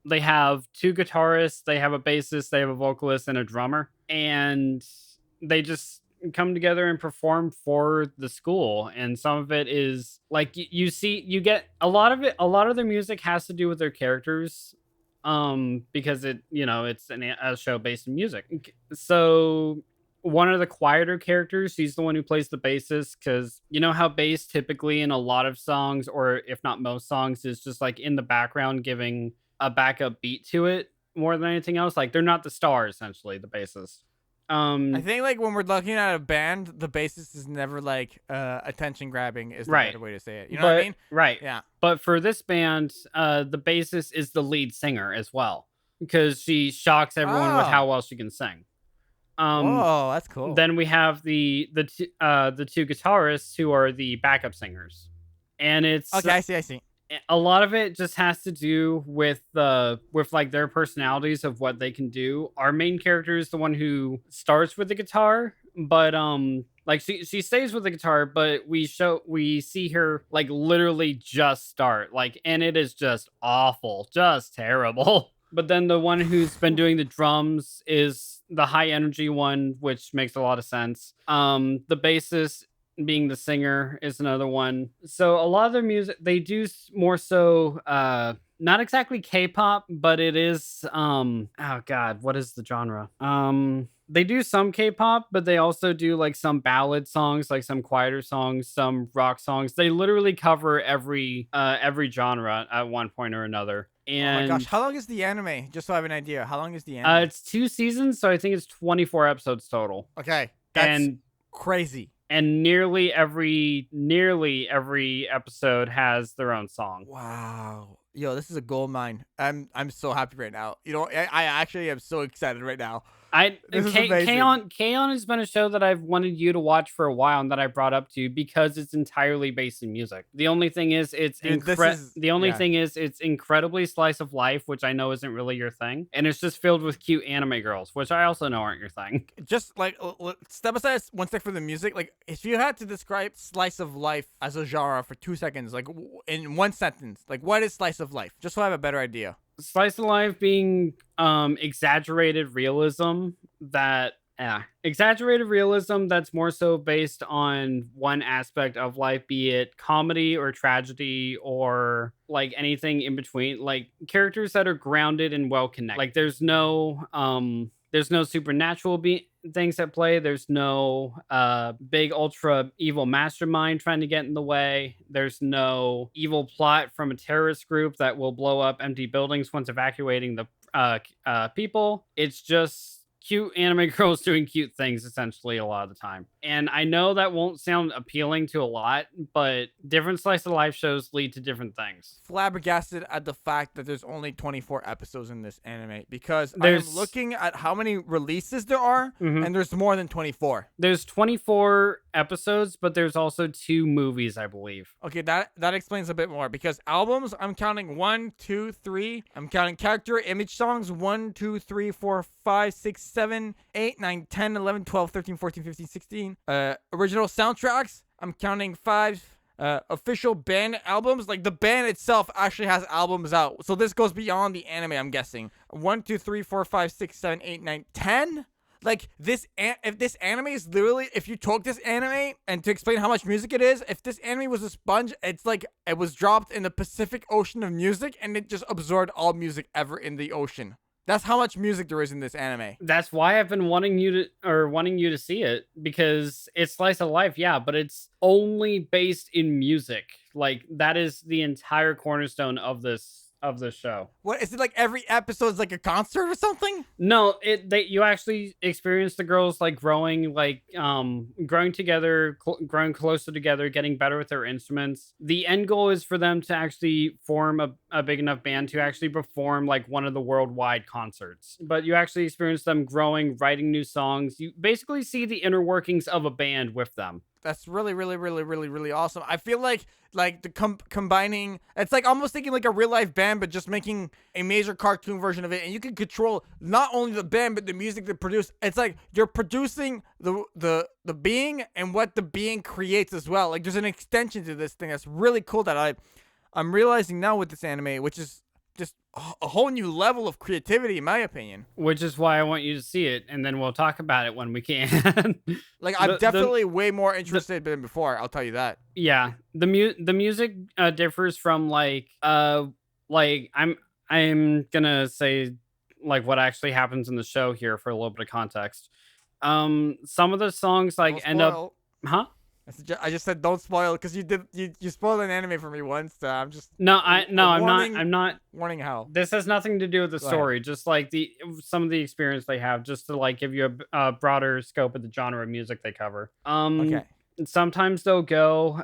They have 2 guitarists, they have a bassist, they have a vocalist, and a drummer, and they just come together and perform for the school. And some of it is like you get a lot of it. A lot of their music has to do with their characters, because it's a show based in music. So one of the quieter characters, he's the one who plays the bassist, because you know how bass typically in a lot of songs, or if not most songs, is just like in the background giving a backup beat to it more than anything else. Like they're not the star, essentially, the bassist. I think like when we're looking at a band, the bassist is never like attention grabbing is the Right. better way to say it. You know what I mean? Right. Yeah. But for this band, the bassist is the lead singer as well, because she shocks everyone with Oh. how well she can sing. Whoa, that's cool. Then we have the 2 guitarists who are the backup singers, and it's Okay, I see. a lot of it just has to do with like their personalities of what they can do. Our main character is the one who starts with the guitar, but like she stays with the guitar, but we see her like literally just start, like, and it is just awful, just terrible. But then the one who's been doing the drums is the high energy one, which makes a lot of sense. The bassist being the singer is another one. So a lot of their music, they do more so not exactly K-pop, but it is oh god, what is the genre? They do some K-pop, but they also do like some ballad songs, like some quieter songs, some rock songs. They literally cover every genre at one point or another. And oh my gosh, how long is the anime? Just so I have an idea. How long is the anime? it's 2 seasons, so I think it's 24 episodes total. Okay, that's And crazy. and nearly every episode has their own song. Wow. Yo, this is a gold mine. I'm so happy right now. You know, I actually am so excited right now. This is amazing. K-On! Has been a show that I've wanted you to watch for a while, and that I brought up to you because it's entirely based in music. The only thing is it's Dude, it's incredibly slice of life, which I know isn't really your thing, and it's just filled with cute anime girls, which I also know aren't your thing. Just like step aside one sec from the music. Like, if you had to describe slice of life as a genre for 2 seconds, like in one sentence, like what is slice of life? Just so I have a better idea. Slice of life being exaggerated realism that's more so based on one aspect of life, be it comedy or tragedy or like anything in between, like characters that are grounded and well connected. Like there's no There's no supernatural things at play. There's no big ultra evil mastermind trying to get in the way. There's no evil plot from a terrorist group that will blow up empty buildings once evacuating the people. It's just cute anime girls doing cute things essentially a lot of the time. And I know that won't sound appealing to a lot, but different slice of life shows lead to different things. Flabbergasted at the fact that there's only 24 episodes in this anime, because I'm There's- looking at how many releases there are, and there's more than 24. There's 24 episodes, but there's also 2 movies, I believe. Okay, that explains a bit more, because albums, I'm counting 1, 2, 3. I'm counting character image songs 1, 2, 3, 4, 5, 6, 7, 8, 9, 10, 11, 12, 13, 14, 15, 16. Original soundtracks, I'm counting 5. Official band albums, like the band itself actually has albums out, so this goes beyond the anime, I'm guessing. 1, 2, 3, 4, 5, 6, 7, 8, 9, 10. Like this, if this anime is literally, if you took this anime and to explain how much music it is, if this anime was a sponge, it's like it was dropped in the Pacific Ocean of music and it just absorbed all music ever in the ocean. That's how much music there is in this anime. That's why I've been wanting you to see it, because it's slice of life, yeah, but it's only based in music. Like that is the entire cornerstone of this show. What is it, like every episode is like a concert or something? No, you actually experience the girls like growing together, growing closer together, getting better with their instruments. The end goal is for them to actually form a big enough band to actually perform like one of the worldwide concerts. But you actually experience them growing, writing new songs. You basically see the inner workings of a band with them. That's really, really, really, really, really awesome. I feel like the combining, it's like almost thinking like a real life band, but just making a major cartoon version of it, and you can control not only the band but the music they produce. It's like you're producing the being and what the being creates as well. Like there's an extension to this thing that's really cool that I'm realizing now with this anime, which is just a whole new level of creativity, in my opinion. Which is why I want you to see it, and then we'll talk about it when we can. Like I'm definitely way more interested than before. I'll tell you that. Yeah, the music differs from like I'm gonna say like what actually happens in the show here for a little bit of context. Some of the songs like end up, huh? I just said don't spoil, because you spoiled an anime for me once. I'm just I'm not warning how. This has nothing to do with the story, just like some of the experience they have, just to like give you a broader scope of the genre of music they cover. Okay. Sometimes they'll go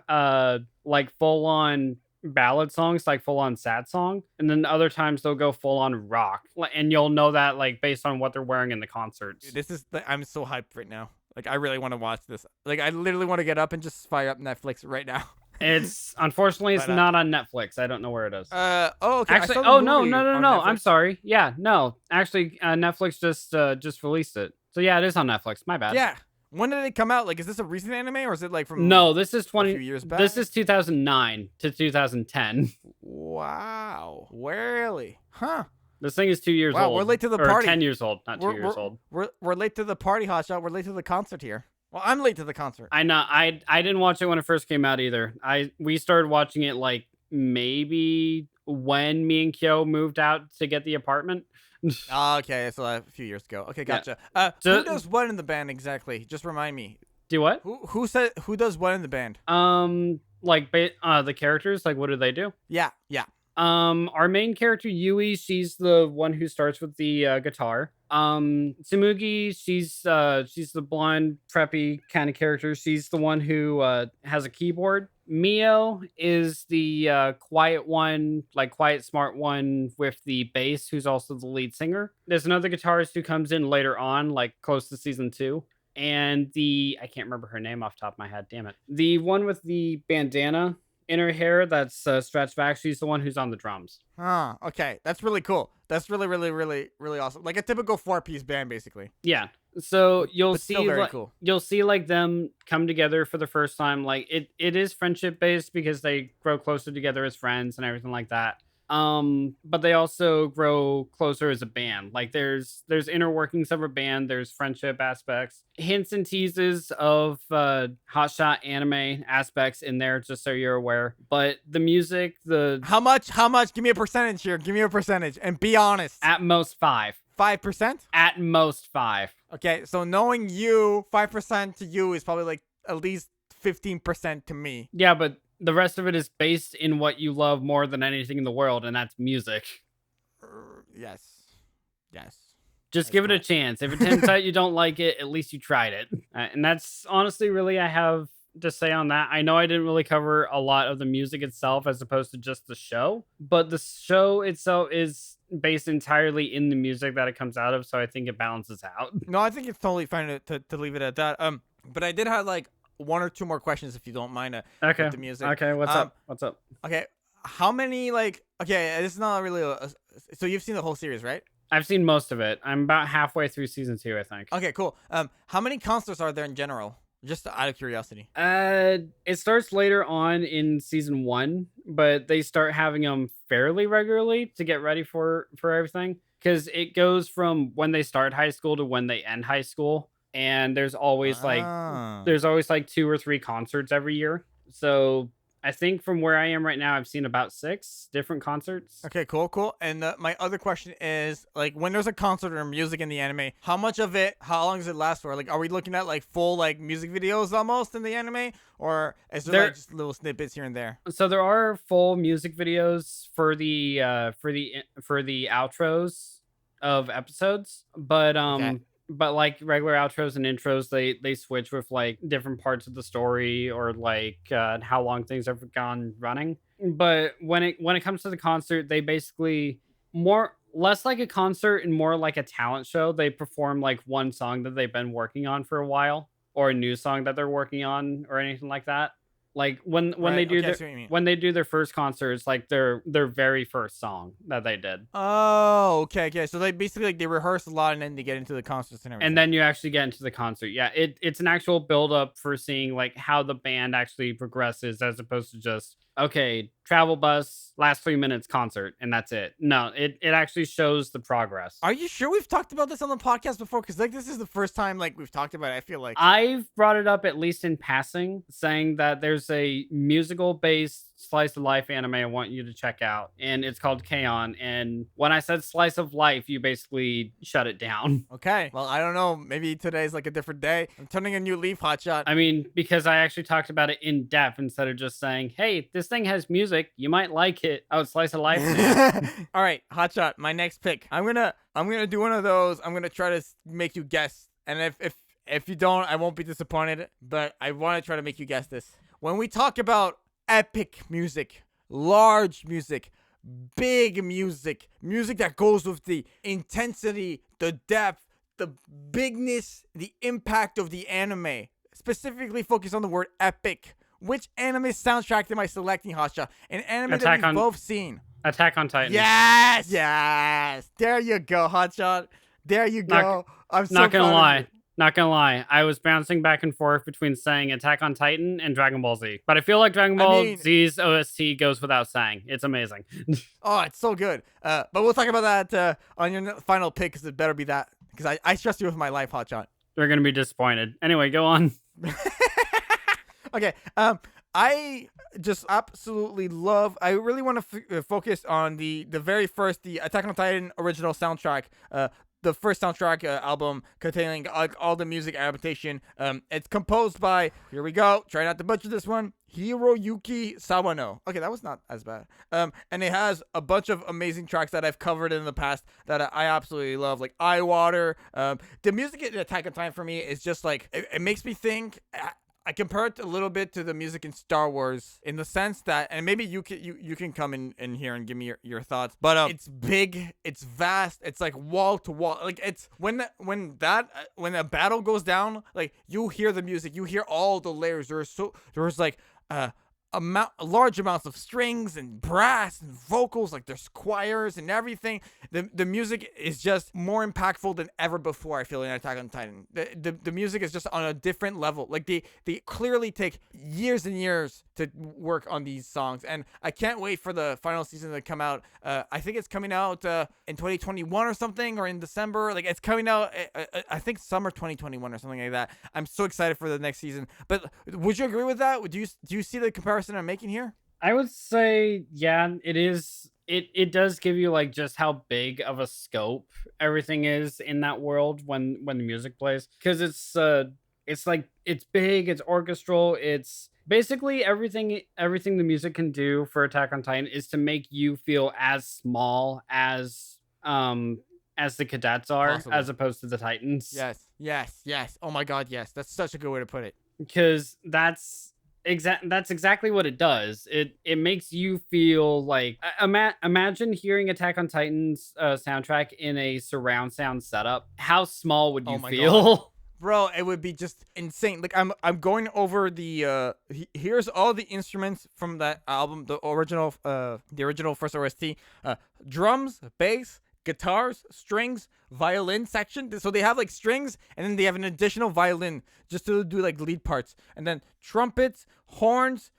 like full on ballad songs, like full on sad song, and then other times they'll go full on rock, and you'll know that like based on what they're wearing in the concerts. Dude, I'm so hyped right now. Like I really want to watch this. Like I literally want to get up and just fire up Netflix right now. It's unfortunately it's not on Netflix. I don't know where it is. Okay. Actually, no. I'm sorry. Yeah, no. Actually, Netflix just released it. So yeah, it is on Netflix. My bad. Yeah. When did it come out? Like, is this a recent anime or is it like from? No, this is a few years back? This is 2009 to 2010. Wow. Really? Huh. This thing is 2 years old. Wow, we're late to the or party. 10 years old, not 2 years old. We're late to the party, Hotshot. We're late to the concert here. Well, I'm late to the concert. I know. I didn't watch it when it first came out either. We started watching it like maybe when me and Kyo moved out to get the apartment. Okay, so a few years ago. Okay, gotcha. Who does what in the band exactly? Just remind me. Do what? Who does what in the band? Like the characters, like what do they do? Yeah. Our main character Yui, she's the one who starts with the guitar. Tsumugi, she's the blonde preppy kind of character. She's the one who has a keyboard. Mio is the quiet one, like quiet smart one with the bass, who's also the lead singer. There's another guitarist who comes in later on, like close to season 2. And I can't remember her name off the top of my head, damn it. The one with the bandana in her hair that's stretched back, she's the one who's on the drums. Huh, okay. That's really cool. That's really, really, really, really awesome. Like a typical 4-piece band, basically. Yeah. So you'll see cool. You'll see like them come together for the first time. Like it is friendship based because they grow closer together as friends and everything like that. But they also grow closer as a band. Like there's inner workings of a band, there's friendship aspects, hints and teases of hotshot anime aspects in there, just so you're aware. But the music, how much? Give me a percentage here. Give me a percentage and be honest. At most 5. 5%? At most 5. Okay, so knowing you, 5% to you is probably like at least 15% to me. Yeah, but the rest of it is based in what you love more than anything in the world, and that's music. Yes. Yes. Just That's give it a correct. chance. If it turns out you don't like it, at least you tried it. And that's honestly really I have to say on that. I know I didn't really cover a lot of the music itself as opposed to just the show, but the show itself is based entirely in the music that it comes out of, so I think it balances out. No, I think it's totally fine to leave it at that. But I did have like 1 or 2 more questions if you don't mind. Okay. With the music. Okay, what's up? What's up? Okay, how many like? Okay, this is not really. So you've seen the whole series, right? I've seen most of it. I'm about halfway through season 2, I think. Okay, cool. How many concerts are there in general? Just out of curiosity. It starts later on in season 1, but they start having them fairly regularly to get ready for everything. Because it goes from when they start high school to when they end high school, and there's always Ah. like 2 or 3 concerts every year. So I think from where I am right now, I've seen about 6 different concerts. Okay, cool. And my other question is, like, when there's a concert or music in the anime, how much of it, how long does it last for? Like, are we looking at, like, full, like, music videos almost in the anime? Or is there, like, just little snippets here and there? So there are full music videos for the outros of episodes, but Okay. but like regular outros and intros, they switch with like different parts of the story or like how long things have gone running. But when it comes to the concert, they basically less like a concert and more like a talent show. They perform like one song that they've been working on for a while, or a new song that they're working on, or anything like that. Like when Right, they do okay, I see what you mean. when they do their first concert, it's like their very first song that they did. Oh, okay. So they basically, like, they rehearse a lot and then they get into the concerts and everything. And then you actually get into the concert. Yeah, it's an actual build up for seeing like how the band actually progresses, as opposed to just, okay, travel bus, last 3 minutes concert, and that's it. No, it actually shows the progress. Are you sure we've talked about this on the podcast before? Because, like, this is the first time, like, we've talked about it, I feel like. I've brought it up at least in passing, saying that there's a musical based slice of life anime I want you to check out, and it's called K-On! And when I said slice of life, you basically shut it down. Okay. Well, I don't know. Maybe today's, like, a different day. I'm turning a new leaf, Hotshot. I mean, because I actually talked about it in depth instead of just saying, hey, this thing has music, you might like it. Oh, it's slice of life. All right, Hotshot, my next pick. I'm gonna do one of those. I'm gonna try to make you guess, and if you don't, I won't be disappointed. But I want to try to make you guess this. When we talk about epic music, large music, big music that goes with the intensity, the depth, the bigness, the impact of the anime, specifically focus on the word epic. Which anime soundtrack am I selecting, Hotshot? An anime that we've both seen. Attack on Titan. Yes. There you go, Hotshot. There you go. I'm so not gonna proud of lie. you. Not gonna lie, I was bouncing back and forth between saying Attack on Titan and Dragon Ball Z. But I feel like Dragon Ball Z's OST goes without saying. It's amazing. Oh, it's so good. But we'll talk about that on your final pick, because it better be that. Because I trust you with my life, Hotshot. They're gonna be disappointed. Anyway, go on. Okay. I just absolutely love. I really want to focus on the very first, the Attack on Titan original soundtrack. The first soundtrack album containing all the music adaptation. It's composed by, here we go, try not to butcher this one, Hiroyuki Sawano. Okay, that was not as bad. And it has a bunch of amazing tracks that I've covered in the past that I absolutely love, like Eye Water. The music in Attack on Titan for me is just like, it makes me think. I compare it a little bit to the music in Star Wars in the sense that, and maybe you can come in here and give me your thoughts, but it's big, it's vast, it's like wall to wall, like it's when a battle goes down, like you hear the music, you hear all the layers. There's like large amounts of strings and brass and vocals, like there's choirs and everything. The music is just more impactful than ever before, I feel, in Attack on Titan. The music is just on a different level. Like they clearly take years and years to work on these songs, and I can't wait for the final season to come out. I think it's coming out in 2021 or something, or in December. Like it's coming out I think summer 2021 or something like that. I'm so excited for the next season. But would you agree with that? Do you see the comparison I'm making here? I would say, yeah, it is it does give you like just how big of a scope everything is in that world when the music plays, because it's like it's big, it's orchestral, it's basically everything the music can do for Attack on Titan is to make you feel as small as the cadets are, Possible. as opposed to the Titans. Yes. Oh my god, yes. That's such a good way to put it. Because that's exactly what it does. It makes you feel like imagine hearing Attack on Titan's soundtrack in a surround sound setup. How small would you my feel? God. Bro, it would be just insane. Like I'm going over the here's all the instruments from that album, the original first OST. Drums, bass, guitars, strings, violin section. So they have like strings, and then they have an additional violin just to do like lead parts, and then trumpets, horns,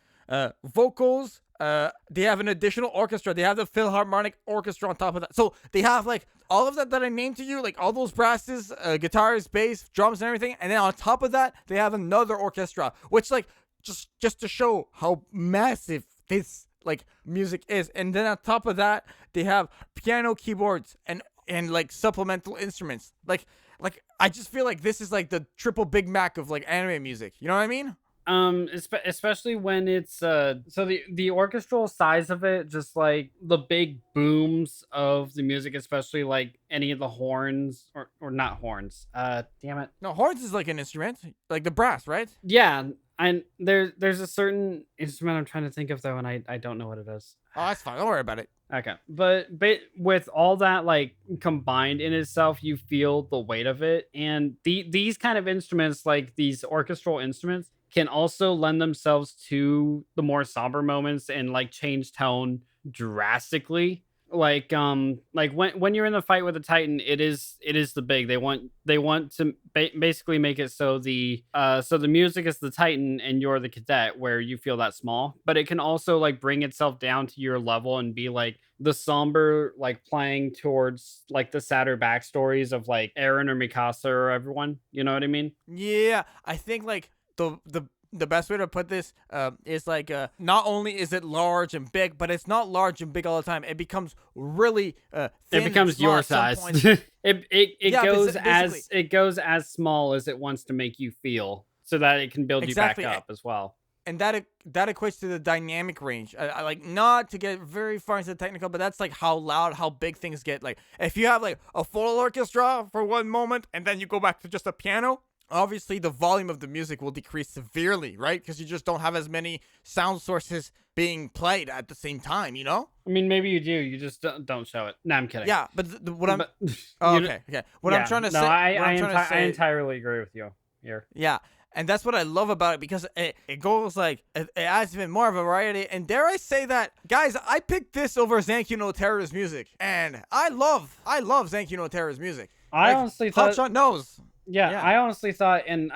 vocals. They have an additional orchestra. They have the Philharmonic Orchestra on top of that. So they have like all of that I named to you, like all those brasses, guitars, bass, drums, and everything. And then on top of that, they have another orchestra, which like just to show how massive this like music is. And then on top of that, they have piano, keyboards, and like supplemental instruments. Like I just feel like this is like the triple Big Mac of like anime music. You know what I mean? Especially when it's so the orchestral size of it, just like the big booms of the music, especially like any of the horns or not horns. Damn it. No, horns is like an instrument, like the brass, right? Yeah, and there's a certain instrument I'm trying to think of though, and I don't know what it is. Oh, that's fine. Don't worry about it. Okay, but with all that like combined in itself, you feel the weight of it, and these kind of instruments, like these orchestral instruments, can also lend themselves to the more somber moments and like change tone drastically. Like when you're in the fight with the Titan, it is the big. They want to basically make it so the music is the Titan and you're the cadet, where you feel that small. But it can also like bring itself down to your level and be like the somber, like playing towards like the sadder backstories of like Eren or Mikasa or everyone. You know what I mean? Yeah, I think like the best way to put this is like not only is it large and big, but it's not large and big all the time. It becomes really thin. It becomes your size. It goes as small as it wants to make you feel, so that it can build you back up as well. And that equates to the dynamic range. I like, not to get very far into the technical, but that's like how loud, how big things get. Like if you have like a full orchestra for one moment and then you go back to just a piano, obviously the volume of the music will decrease severely, right? Because you just don't have as many sound sources being played at the same time, you know? I mean, maybe you do. You just don't show it. No, I'm kidding. Yeah, but okay. What I'm trying to say... I entirely agree with you here. Yeah, and that's what I love about it, because it goes like... It adds even more variety. And dare I say that, guys, I picked this over Zankyou no Terra's music. And I love Zankyou no Terra's music. I honestly thought... Hotshot knows. Yeah, I honestly thought, and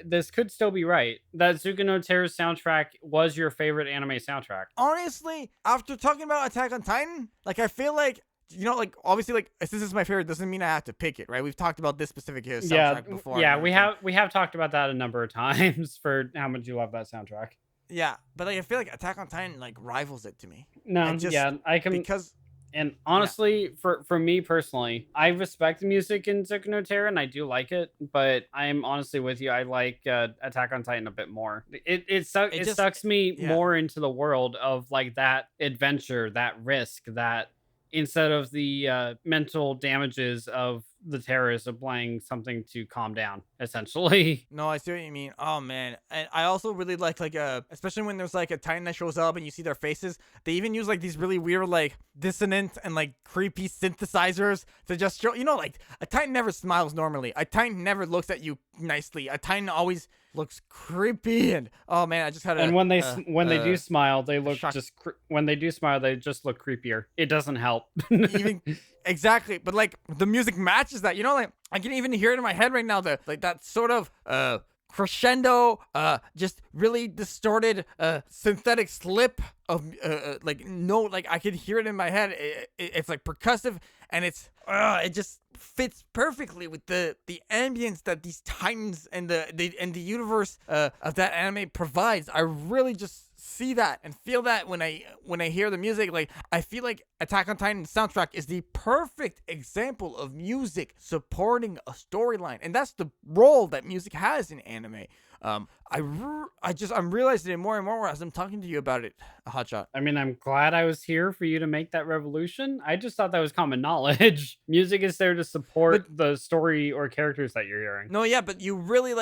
this could still be right, that Zuko no Terra's soundtrack was your favorite anime soundtrack. Honestly, after talking about Attack on Titan, like I feel like, you know, like obviously, like since this is my favorite, doesn't mean I have to pick it, right? We've talked about this specific soundtrack before. Yeah, we have talked about that a number of times for how much you love that soundtrack. Yeah, but like I feel like Attack on Titan like rivals it to me. No, I can because. And honestly, for me personally, I respect the music in Zuko no Terra, and I do like it. But I'm honestly with you. I like Attack on Titan a bit more. It sucks me more into the world of like that adventure, that risk, that instead of the mental damages of the terrorists applying something to calm down, essentially. No, I see what you mean. Oh man, and I also really like especially when there's like a Titan that shows up and you see their faces. They even use like these really weird like dissonant and like creepy synthesizers to just show, you know, like a Titan never smiles normally. A Titan never looks at you nicely. A Titan always looks creepy, and oh man, I just had when they do smile, they look shock. When they do smile, they just look creepier. It doesn't help. Even exactly, but like the music matches that, you know, like I can even hear it in my head right now, like that sort of crescendo, just really distorted synthetic slip of like note. Like I can hear it in my head. It's like percussive, and it just fits perfectly with the ambience that these Titans and the universe of that anime provides. I really just see that and feel that when I hear the music. Like, I feel like Attack on Titan soundtrack is the perfect example of music supporting a storyline, and that's the role that music has in anime. I'm realizing it more and more as I'm talking to you about it, Hotshot. I mean, I'm glad I was here for you to make that revolution. I just thought that was common knowledge. Music is there to support the story or characters that you're hearing. No, yeah, but you really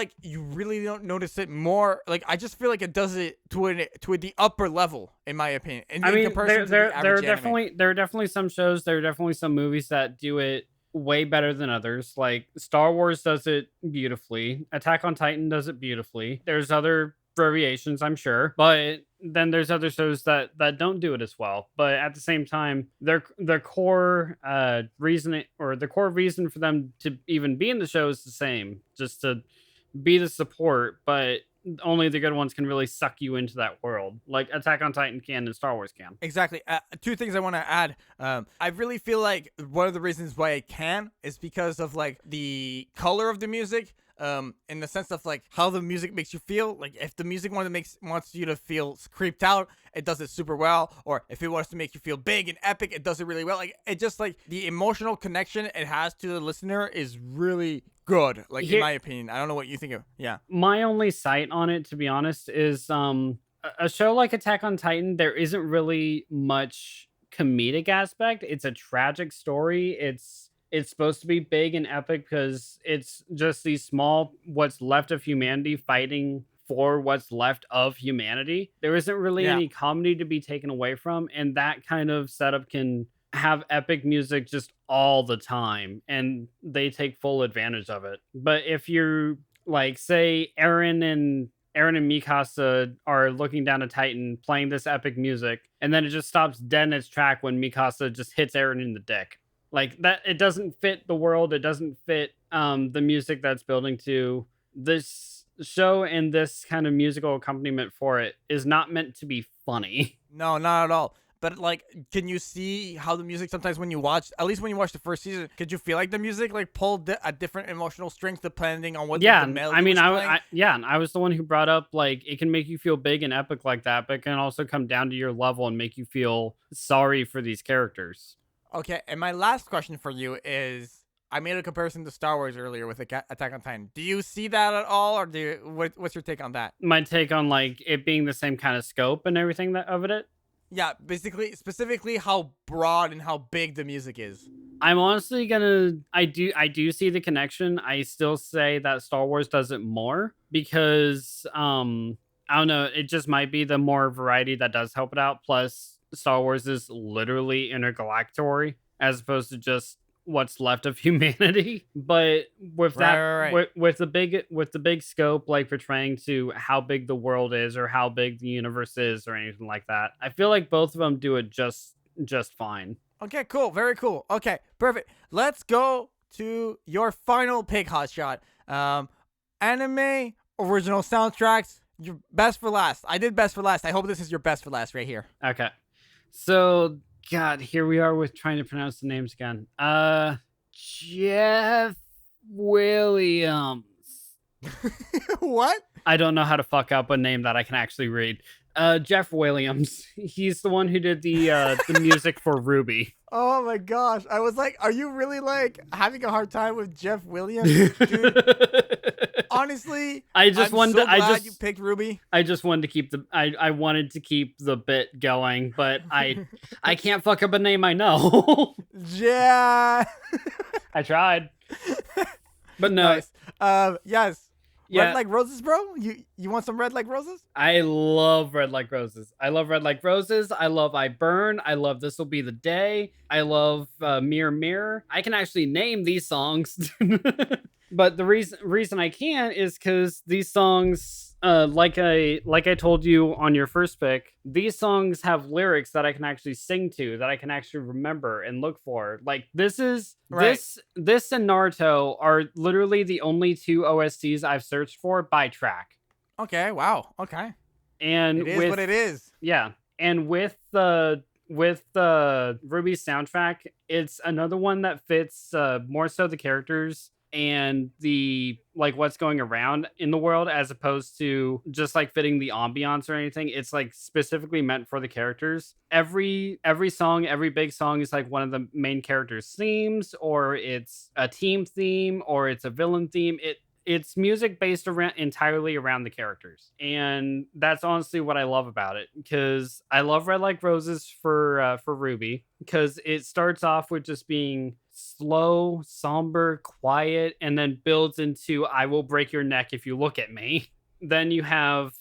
don't notice it more. Like, I just feel like it does it to the upper level, in my opinion. In comparison to the average anime. There are definitely some shows, there are definitely some movies that do it way better than others. Like Star Wars does it beautifully. Attack on Titan does it beautifully. There's other variations, I'm sure, but then there's other shows that don't do it as well. But at the same time, their core reason for them to even be in the show is the same, just to be the support. But only the good ones can really suck you into that world, like Attack on Titan can and Star Wars can. Exactly. Two things I want to add. I really feel like one of the reasons why I can is because of like the color of the music. In the sense of like how the music makes you feel. Like, if the music wants you to feel creeped out, it does it super well. Or if it wants to make you feel big and epic, it does it really well. Like, it just, like, the emotional connection it has to the listener is really good. Like, in my opinion. I don't know what you think of. Yeah. My only sight on it, to be honest, is a show like Attack on Titan. There isn't really much comedic aspect. It's a tragic story. It's supposed to be big and epic because it's just these small, what's left of humanity fighting for what's left of humanity. There isn't really any comedy to be taken away from, and that kind of setup can have epic music just all the time, and they take full advantage of it. But if you're like, say, Eren and Mikasa are looking down a Titan playing this epic music, and then it just stops dead in its track when Mikasa just hits Eren in the dick. Like that, it doesn't fit the world. It doesn't fit the music that's building to this show, and this kind of musical accompaniment for it is not meant to be funny. No, not at all. But like, can you see how the music sometimes when you watch the first season, could you feel like the music like pulled a different emotional strength depending on what the melody I mean, was playing? I was the one who brought up like it can make you feel big and epic like that, but it can also come down to your level and make you feel sorry for these characters. Okay, and my last question for you is, I made a comparison to Star Wars earlier with Attack on Titan. Do you see that at all, or what's your take on that? My take on like it being the same kind of scope and everything of it? Yeah, basically, specifically how broad and how big the music is. I'm honestly I do see the connection. I still say that Star Wars does it more because, I don't know, it just might be the more variety that does help it out. Plus, Star Wars is literally intergalactic as opposed to just what's left of humanity. But with with the big scope, like portraying to how big the world is or how big the universe is or anything like that, I feel like both of them do it just fine. Okay, cool, very cool. Okay, perfect. Let's go to your final pick, Hotshot. Anime original soundtracks. Your best for last. I did best for last. I hope this is your best for last right here. Okay. So, God, here we are with trying to pronounce the names again. Jeff Williams. What? I don't know how to fuck up a name that I can actually read. Jeff Williams. He's the one who did the music for Ruby. Oh my gosh. I was like, are you really like having a hard time with Jeff Williams? Dude, honestly, I'm so glad you picked Ruby. I just wanted to keep I wanted to keep the bit going, but I can't fuck up a name I know. Yeah. I tried. But no. Nice. Yes. Yeah. Red Like Roses, bro? You want some Red Like Roses? I love Red Like Roses. I love Red Like Roses. I love I Burn. I love This'll Be the Day. I love Mirror Mirror. I can actually name these songs. But the reason I can't is because these songs, like I told you on your first pick, these songs have lyrics that I can actually sing to, that I can actually remember and look for. Like this and Naruto are literally the only two OSTs I've searched for by track. Okay. Wow. Okay. And it is what it is. Yeah. And with the Ruby soundtrack, it's another one that fits more so the characters and the like what's going around in the world, as opposed to just like fitting the ambiance or anything. It's like specifically meant for the characters. Every song, every big song is like one of the main characters' themes, or it's a team theme, or it's a villain theme. It's music based around entirely around the characters, and that's honestly what I love about it. Because I love Red Like Roses for Ruby, because it starts off with just being slow, somber, quiet, and then builds into "I will break your neck if you look at me." Then you have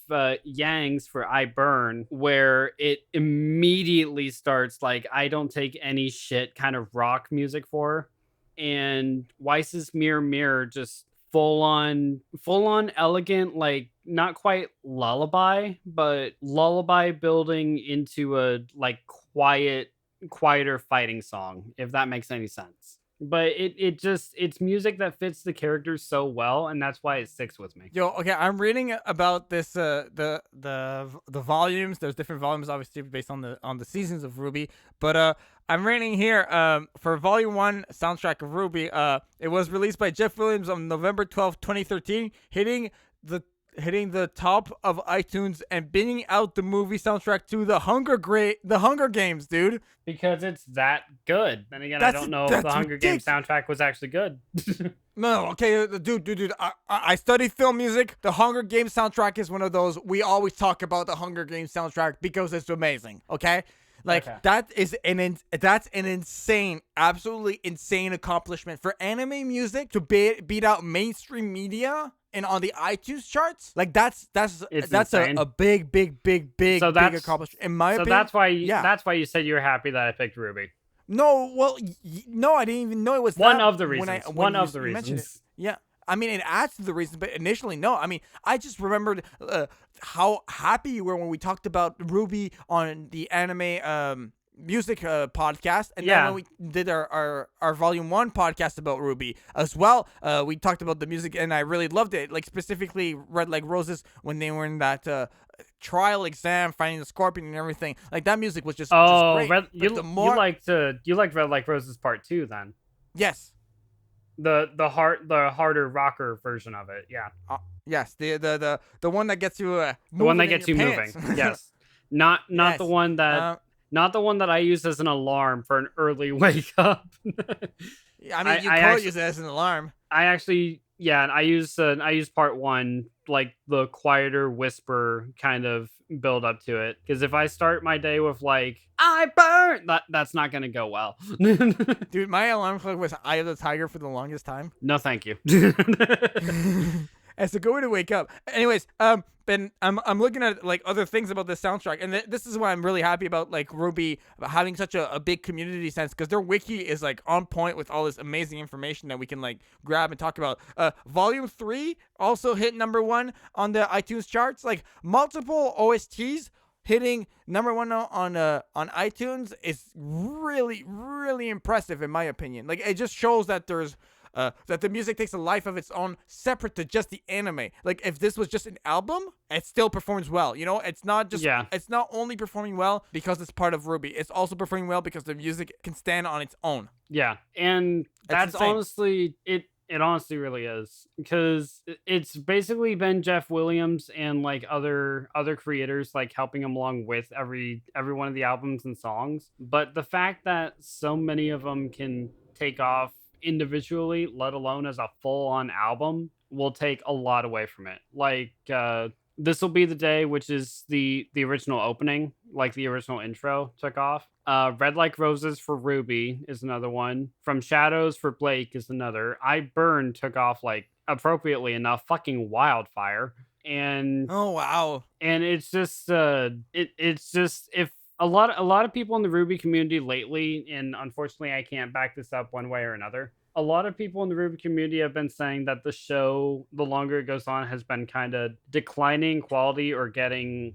Yang's for "I Burn," where it immediately starts like "I don't take any shit" kind of rock music for her. And Weiss's "Mirror Mirror" just full on elegant, like not quite lullaby, but lullaby building into a like quieter fighting song, if that makes any sense. But it's music that fits the characters so well, and that's why it sticks with me. Yo, okay, I'm reading about this the volumes. There's different volumes, obviously, based on the seasons of Ruby. But I'm reading here for Volume 1 soundtrack of Ruby. It was released by Jeff Williams on November 12th, 2013, hitting the top of iTunes and beating out the movie soundtrack to the Hunger Games, dude. Because it's that good. Then again, I don't know if the Hunger Games soundtrack was actually good. No, okay, dude. I study film music. The Hunger Games soundtrack is one of those. We always talk about the Hunger Games soundtrack because it's amazing. Okay, like okay. That's an insane, absolutely insane accomplishment for anime music to beat out mainstream media and on the iTunes charts. Like that's a big accomplishment in my opinion. So that's why you said you were happy that I picked Ruby. No, well, no, I didn't even know it was one of the reasons. One of the reasons. Yeah, I mean, it adds to the reasons, but initially, no. I mean, I just remembered how happy you were when we talked about Ruby on the anime music podcast, and then when we did our Volume 1 podcast about Ruby as well, we talked about the music, and I really loved it. Like specifically, Red Like Roses when they were in that trial exam, finding the scorpion and everything. Like that music was just great. You liked Red Like Roses Part 2 then? Yes. The harder rocker version of it, yeah. Yes, the one that gets you the one that gets you pants. moving. Yes, not yes. the one that not the one that I use as an alarm for an early wake up. I mean, you could use it as an alarm. I actually, I use Part 1, like the quieter whisper kind of build up to it, because if I start my day with like "I burn," that's not gonna go well. Dude, my alarm clock was "Eye of the Tiger" for the longest time. No, thank you. It's a good way to wake up. Anyways, Ben, I'm looking at like other things about this soundtrack, and this is why I'm really happy about like Ruby having such a big community sense, because their wiki is like on point with all this amazing information that we can like grab and talk about. Volume 3 also hit number 1 on the iTunes charts. Like multiple OSTs hitting number 1 on iTunes is really, really impressive in my opinion. Like it just shows that there's that the music takes a life of its own, separate to just the anime. Like if this was just an album, it still performs well. You know, it's not just it's not only performing well because it's part of Ruby. It's also performing well because the music can stand on its own. Yeah, and that's honestly it. It honestly really is, because it's basically been Jeff Williams and like other creators like helping him along with every one of the albums and songs. But the fact that so many of them can take off individually, let alone as a full-on album, will take a lot away from it. Like This Will Be the Day, which is the original opening, like the original intro, took off. Red Like Roses for Ruby is another one. From Shadows for Blake is another. I Burn took off, like, appropriately enough, fucking wildfire. And oh wow. And it's just it's just, if a lot of people in the Ruby community lately, and unfortunately I can't back this up one way or another, a lot of people in the Ruby community have been saying that the show, the longer it goes on, has been kind of declining quality or getting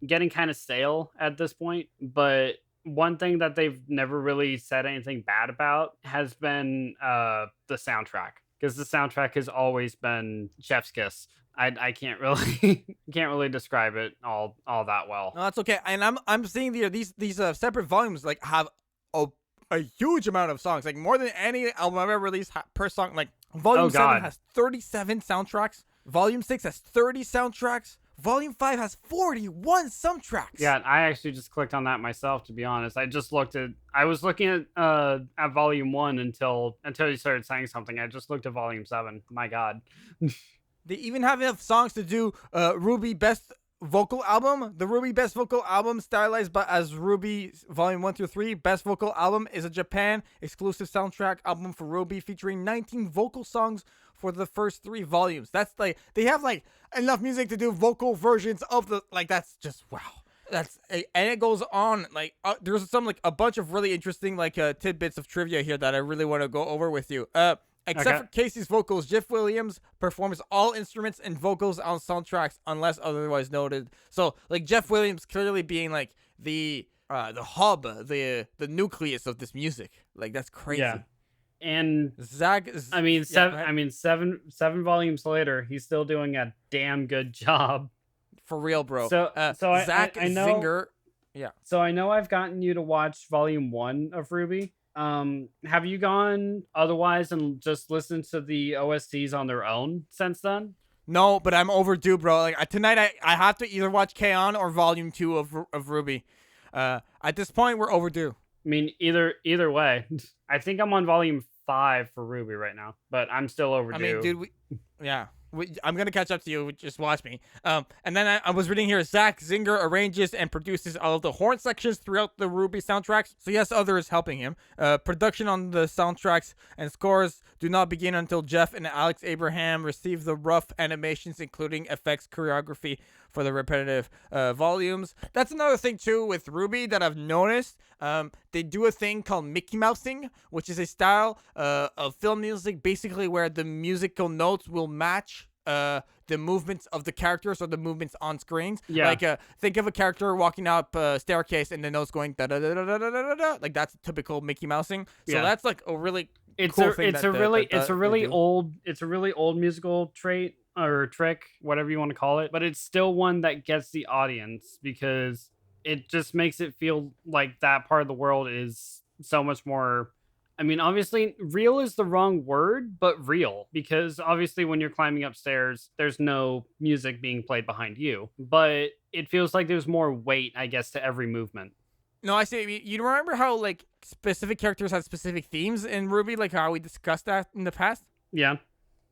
kind of stale at this point. But one thing that they've never really said anything bad about has been the soundtrack, because the soundtrack has always been chef's kiss. I can't really describe it all that well. No, that's okay. And I'm seeing these separate volumes like have a huge amount of songs, like more than any album I've ever released per song. Like Volume 7 God. has 37 soundtracks. Volume 6 has 30 soundtracks. Volume 5 has 41 soundtracks. Yeah, I actually just clicked on that myself, to be honest. I was looking at volume 1 until you started saying something. I just looked at volume 7. My God. They even have enough songs to do Ruby Best Vocal Album. The Ruby Best Vocal Album, stylized as Ruby Volume 1 through 3. Best Vocal Album is a Japan exclusive soundtrack album for Ruby featuring 19 vocal songs for the first 3 volumes. That's like, they have like enough music to do vocal versions of the, like, that's just wow. And it goes on, like, there's some, like, a bunch of really interesting, like, tidbits of trivia here that I really want to go over with you. Except for Casey's vocals, Jeff Williams performs all instruments and vocals on soundtracks unless otherwise noted. So, like, Jeff Williams clearly being like the hub, the nucleus of this music. Like, that's crazy. Yeah. And Zach, seven volumes later, he's still doing a damn good job. For real, bro. So Zach I know, Zinger. Yeah. So I know I've gotten you to watch volume 1 of Ruby. Have you gone otherwise and just listened to the OSTs on their own since then? No, but I'm overdue, bro. Like, tonight I have to either watch K-On! Or volume 2 of Ruby. At this point, we're overdue. I mean, either way. I think I'm on volume 5 for Ruby right now, but I'm still overdue. I mean, dude, I'm gonna catch up to you. Just watch me. And then I was reading here. Zach Zinger arranges and produces all of the horn sections throughout the Ruby soundtracks. So yes, others helping him. Production on the soundtracks and scores do not begin until Jeff and Alex Abraham receive the rough animations, including effects choreography for the repetitive volumes. That's another thing too with Ruby that I've noticed. They do a thing called Mickey Mousing, which is a style of film music, basically where the musical notes will match the movements of the characters or the movements on screens. Yeah. Like, think of a character walking up a staircase and the notes going da da da da da da da da. Like, that's typical Mickey Mousing. So that's like a really cool thing. It's a really old musical trait or trick, whatever you want to call it, but it's still one that gets the audience because it just makes it feel like that part of the world is so much more. I mean, obviously, real is the wrong word, but real, because obviously when you're climbing upstairs, there's no music being played behind you, but it feels like there's more weight, I guess, to every movement. No, I see. You remember how, like, specific characters have specific themes in Ruby, like how we discussed that in the past? Yeah.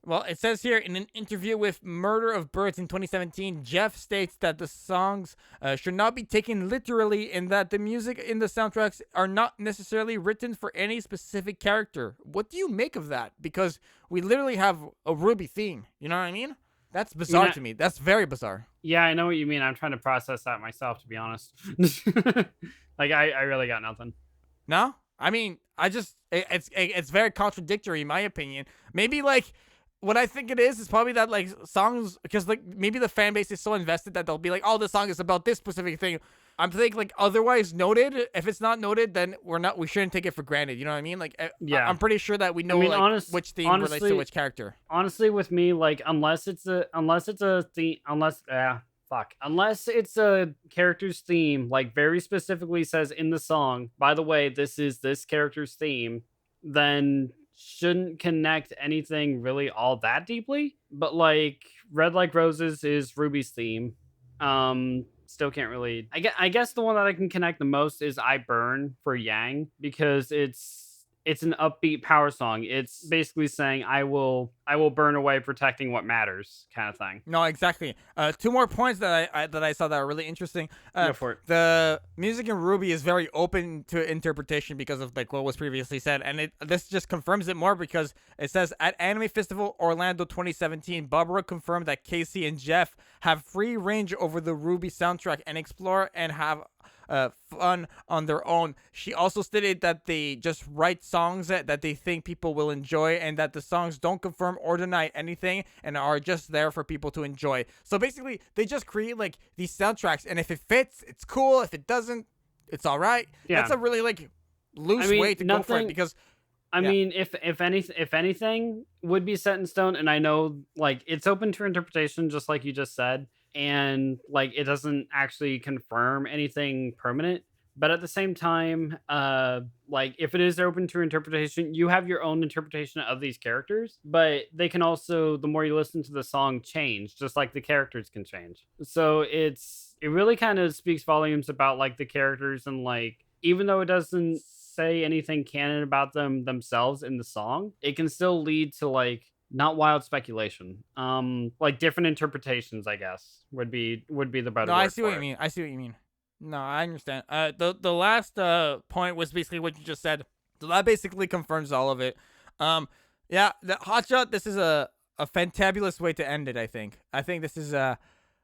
Well, it says here, in an interview with Murder of Birds in 2017, Jeff states that the songs should not be taken literally and that the music in the soundtracks are not necessarily written for any specific character. What do you make of that? Because we literally have a Ruby theme. You know what I mean? That's bizarre to me. That's very bizarre. Yeah, I know what you mean. I'm trying to process that myself, to be honest. Like, I really got nothing. No? I mean, it's very contradictory, in my opinion. Maybe, like, what I think it is probably that, like, songs, because, like, maybe the fan base is so invested that they'll be like, oh, this song is about this specific thing. I'm thinking, like, otherwise noted. If it's not noted, then we shouldn't take it for granted. You know what I mean? Like, yeah. I'm pretty sure that we know, which theme relates to which character. Honestly, with me, like, unless it's a character's theme, like, very specifically says in the song, by the way, this is this character's theme, then shouldn't connect anything really all that deeply. But, like, Red Like Roses is Ruby's theme. Still can't really. I guess the one that I can connect the most is I Burn for Yang, because it's an upbeat power song. It's basically saying I will burn away protecting what matters, kind of thing. No, exactly. 2 more points that I saw that are really interesting. Go for it. The music in Ruby is very open to interpretation because of, like, what was previously said, and this just confirms it more because it says at Anime Festival Orlando 2017, Barbara confirmed that Casey and Jeff have free range over the Ruby soundtrack and explore and have fun on their own. She also stated that they just write songs that they think people will enjoy, and that the songs don't confirm or deny anything and are just there for people to enjoy. So basically, they just create, like, these soundtracks, and if it fits, it's cool. If it doesn't, it's all right. Yeah. That's a really, like, loose way to go for it, because I mean, if anything would be set in stone, and I know, like, it's open to interpretation, just like you just said, and, like, it doesn't actually confirm anything permanent, But at the same time, like if it is open to interpretation, you have your own interpretation of these characters, but they can also, the more you listen to the song, change, just like the characters can change. So it really kind of speaks volumes about like the characters, and like even though it doesn't say anything canon about them themselves in the song, it can still lead to like not wild speculation, like different interpretations, I guess would be the better No, word I see for what you it. mean. I see what you mean. No, I understand. The last point was basically what you just said. So that basically confirms all of it. Yeah, the Hotshot. This is a fantabulous way to end it. I think this is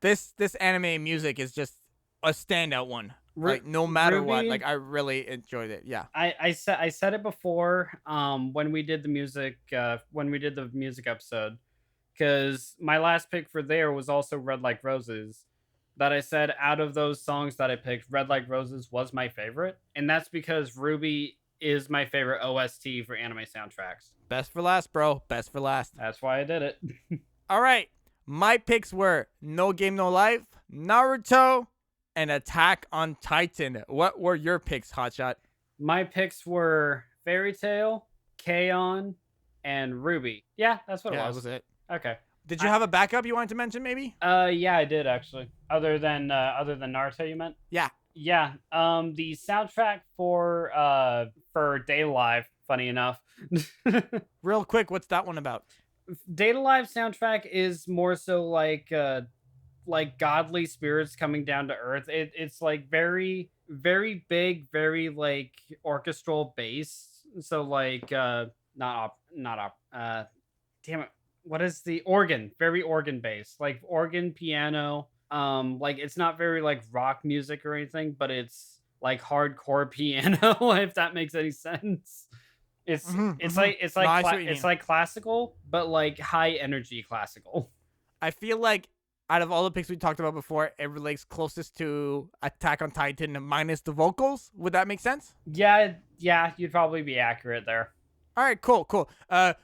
this anime music is just a standout one. Like no matter what, Ruby, like I really enjoyed it. Yeah. I said it before, when we did the music episode, because my last pick for there was also Red Like Roses. That I said out of those songs that I picked, Red Like Roses was my favorite, and that's because Ruby is my favorite OST for anime soundtracks. Best for last, bro. Best for last. That's why I did it. All right. My picks were No Game No Life, Naruto, and Attack on Titan. What were your picks, Hotshot? My picks were Fairy Tail, K-On, and Ruby. Yeah, that's what it Yeah, was. that was it. Okay. Did you have a backup you wanted to mention, maybe? Yeah, I did actually. Other than Naruto, you meant? Yeah. Yeah. The soundtrack for Day Live, funny enough. Real quick, what's that one about? Data Live soundtrack is more so like godly spirits coming down to earth. It's like very, very big, very like orchestral bass. So like not op damn it. What is the organ? Very organ based. Like organ, piano. Like it's not very like rock music or anything, but it's like hardcore piano, if that makes any sense. It's like classical, but like high energy classical. I feel like out of all the picks we talked about before, it relates closest to Attack on Titan minus the vocals. Would that make sense? Yeah, you'd probably be accurate there. All right, cool.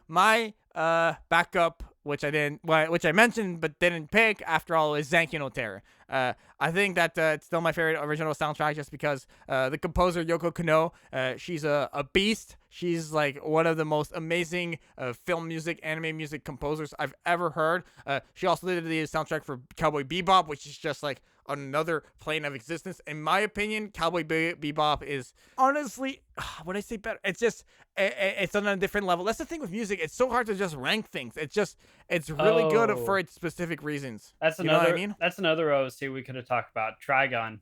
My backup, which I mentioned but didn't pick after all, is Zanki no Terror. I think that it's still my favorite original soundtrack just because the composer Yoko Kanno, she's a beast. She's like one of the most amazing film music, anime music composers I've ever heard. She also did the soundtrack for Cowboy Bebop, which is just like another plane of existence. In my opinion, Cowboy Bebop is honestly, would I say better? It's just, it's on a different level. That's the thing with music. It's so hard to just rank things. It's really good for its specific reasons. That's know what I mean? That's another OST we could have talked about. Trigon.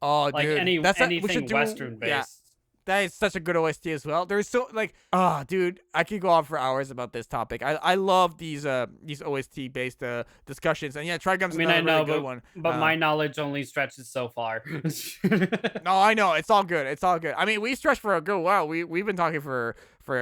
Oh, like dude. anything Western based. Yeah. That is such a good OST as well. There's so like, dude, I could go on for hours about this topic. I love these OST based discussions, and yeah, Trigun's another really good one. But my knowledge only stretches so far. No, I know it's all good. It's all good. I mean, we stretched for a good while. We've been talking for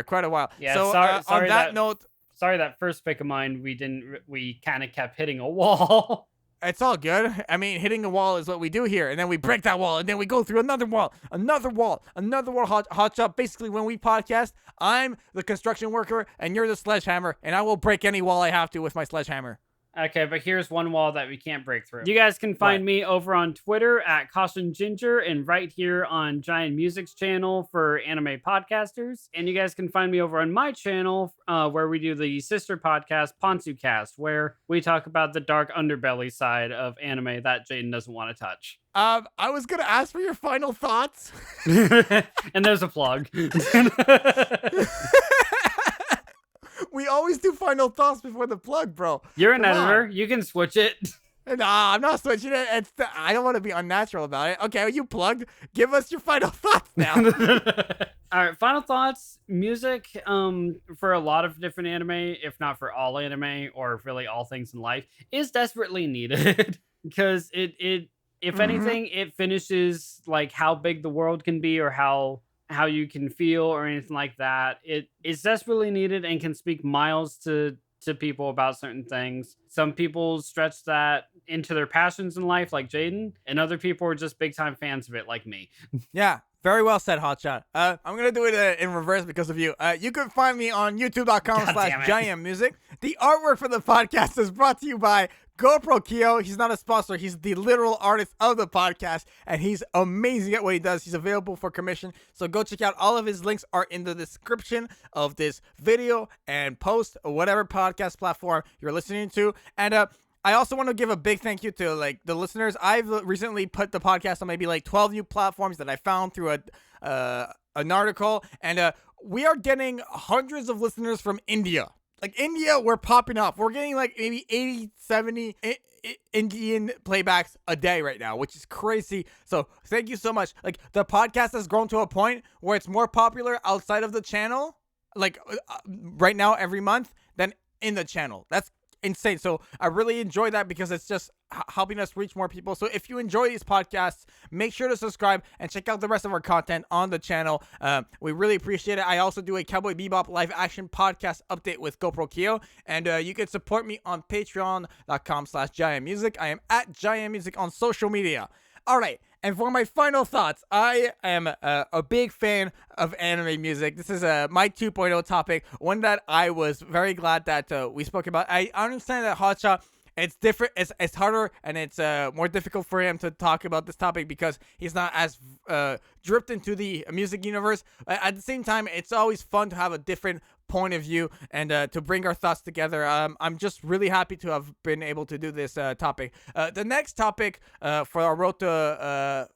quite a while. Yeah. So sorry on that note, sorry that first pick of mine we kind of kept hitting a wall. It's all good. I mean, hitting a wall is what we do here, and then we break that wall, and then we go through another wall. Hot shot. Basically, when we podcast, I'm the construction worker, and you're the sledgehammer, and I will break any wall I have to with my sledgehammer. Okay, but here's one wall that we can't break through. You guys can find me over on Twitter at Caution Ginger and right here on JaianMusic's channel for anime podcasters. And you guys can find me over on my channel where we do the sister podcast, PonsuCast, where we talk about the dark underbelly side of anime that Jaden doesn't want to touch. I was going to ask for your final thoughts. And there's a plug. We always do final thoughts before the plug, bro. You're an editor. You can switch it. Nah, I'm not switching it. I don't want to be unnatural about it. Okay, you plugged. Give us your final thoughts now. All right, final thoughts. Music, for a lot of different anime, if not for all anime or really all things in life, is desperately needed because if anything, it finishes like how big the world can be or how you can feel or anything like that. It's desperately needed and can speak miles to people about certain things. Some people stretch that into their passions in life, like Jaden, and other people are just big time fans of it, like me. Yeah, very well said, Hotshot. I'm gonna do it in reverse because of you. You can find me on youtube.com/JaianMusic. The artwork for the podcast is brought to you by GoProkyo. He's not a sponsor. He's the literal artist of the podcast, and he's amazing at what he does. He's available for commission. So go check out. All of his links are in the description of this video and post or whatever podcast platform you're listening to. And I also want to give a big thank you to like the listeners. I've recently put the podcast on maybe like 12 new platforms that I found through an article, and we are getting hundreds of listeners from India. Like India, we're popping off. We're getting like maybe 80, 70 Indian playbacks a day right now, which is crazy. So thank you so much. Like the podcast has grown to a point where it's more popular outside of the channel, like right now every month, than in the channel. That's insane. So I really enjoy that because it's just helping us reach more people. So if you enjoy these podcasts, make sure to subscribe and check out the rest of our content on the channel. We really appreciate it. I also do a Cowboy Bebop live action podcast update with GoProkyo, and you can support me on patreon.com/JaianMusic. I am at JaianMusic on social media. All right. And for my final thoughts, I am a big fan of anime music. This is my 2.0 topic, one that I was very glad that we spoke about. I understand that Hotshot, it's different, it's harder, and it's more difficult for him to talk about this topic because he's not as dripped into the music universe. At the same time, it's always fun to have a different point of view and to bring our thoughts together. I'm just really happy to have been able to do this topic. The next topic for our road to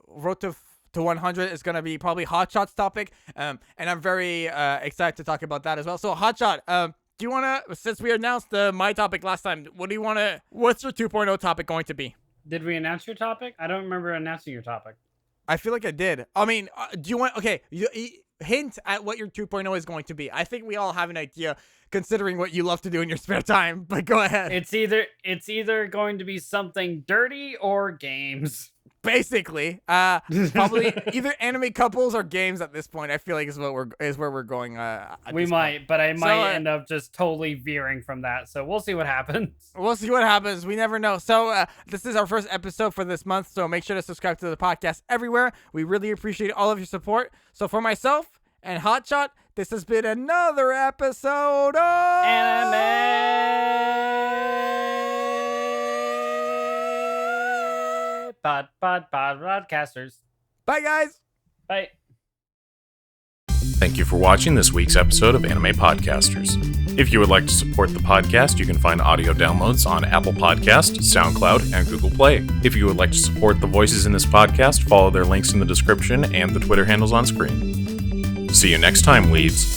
100 is going to be probably Hotshot's topic, and I'm very excited to talk about that as well. So Hotshot, do you want to, since we announced my topic last time, what's your 2.0 topic going to be? Did we announce your topic? I don't remember announcing your topic. I feel like I did. I mean, do you want, okay, hint at what your 2.0 is going to be. I think we all have an idea considering what you love to do in your spare time, but go ahead. It's either going to be something dirty or games. Basically, probably either anime couples or games at this point. I feel like is where we're going. We might, but I might end up just totally veering from that. So we'll see what happens. We'll see what happens. We never know. So this is our first episode for this month. So make sure to subscribe to the podcast everywhere. We really appreciate all of your support. So for myself and Hotshot, this has been another episode of Anime Podcasters. Bye, guys. Bye. Thank you for watching this week's episode of Anime Podcasters. If you would like to support the podcast, you can find audio downloads on Apple Podcast, SoundCloud, and Google Play. If you would like to support the voices in this podcast, follow their links in the description and the Twitter handles on screen. See you next time, weebs.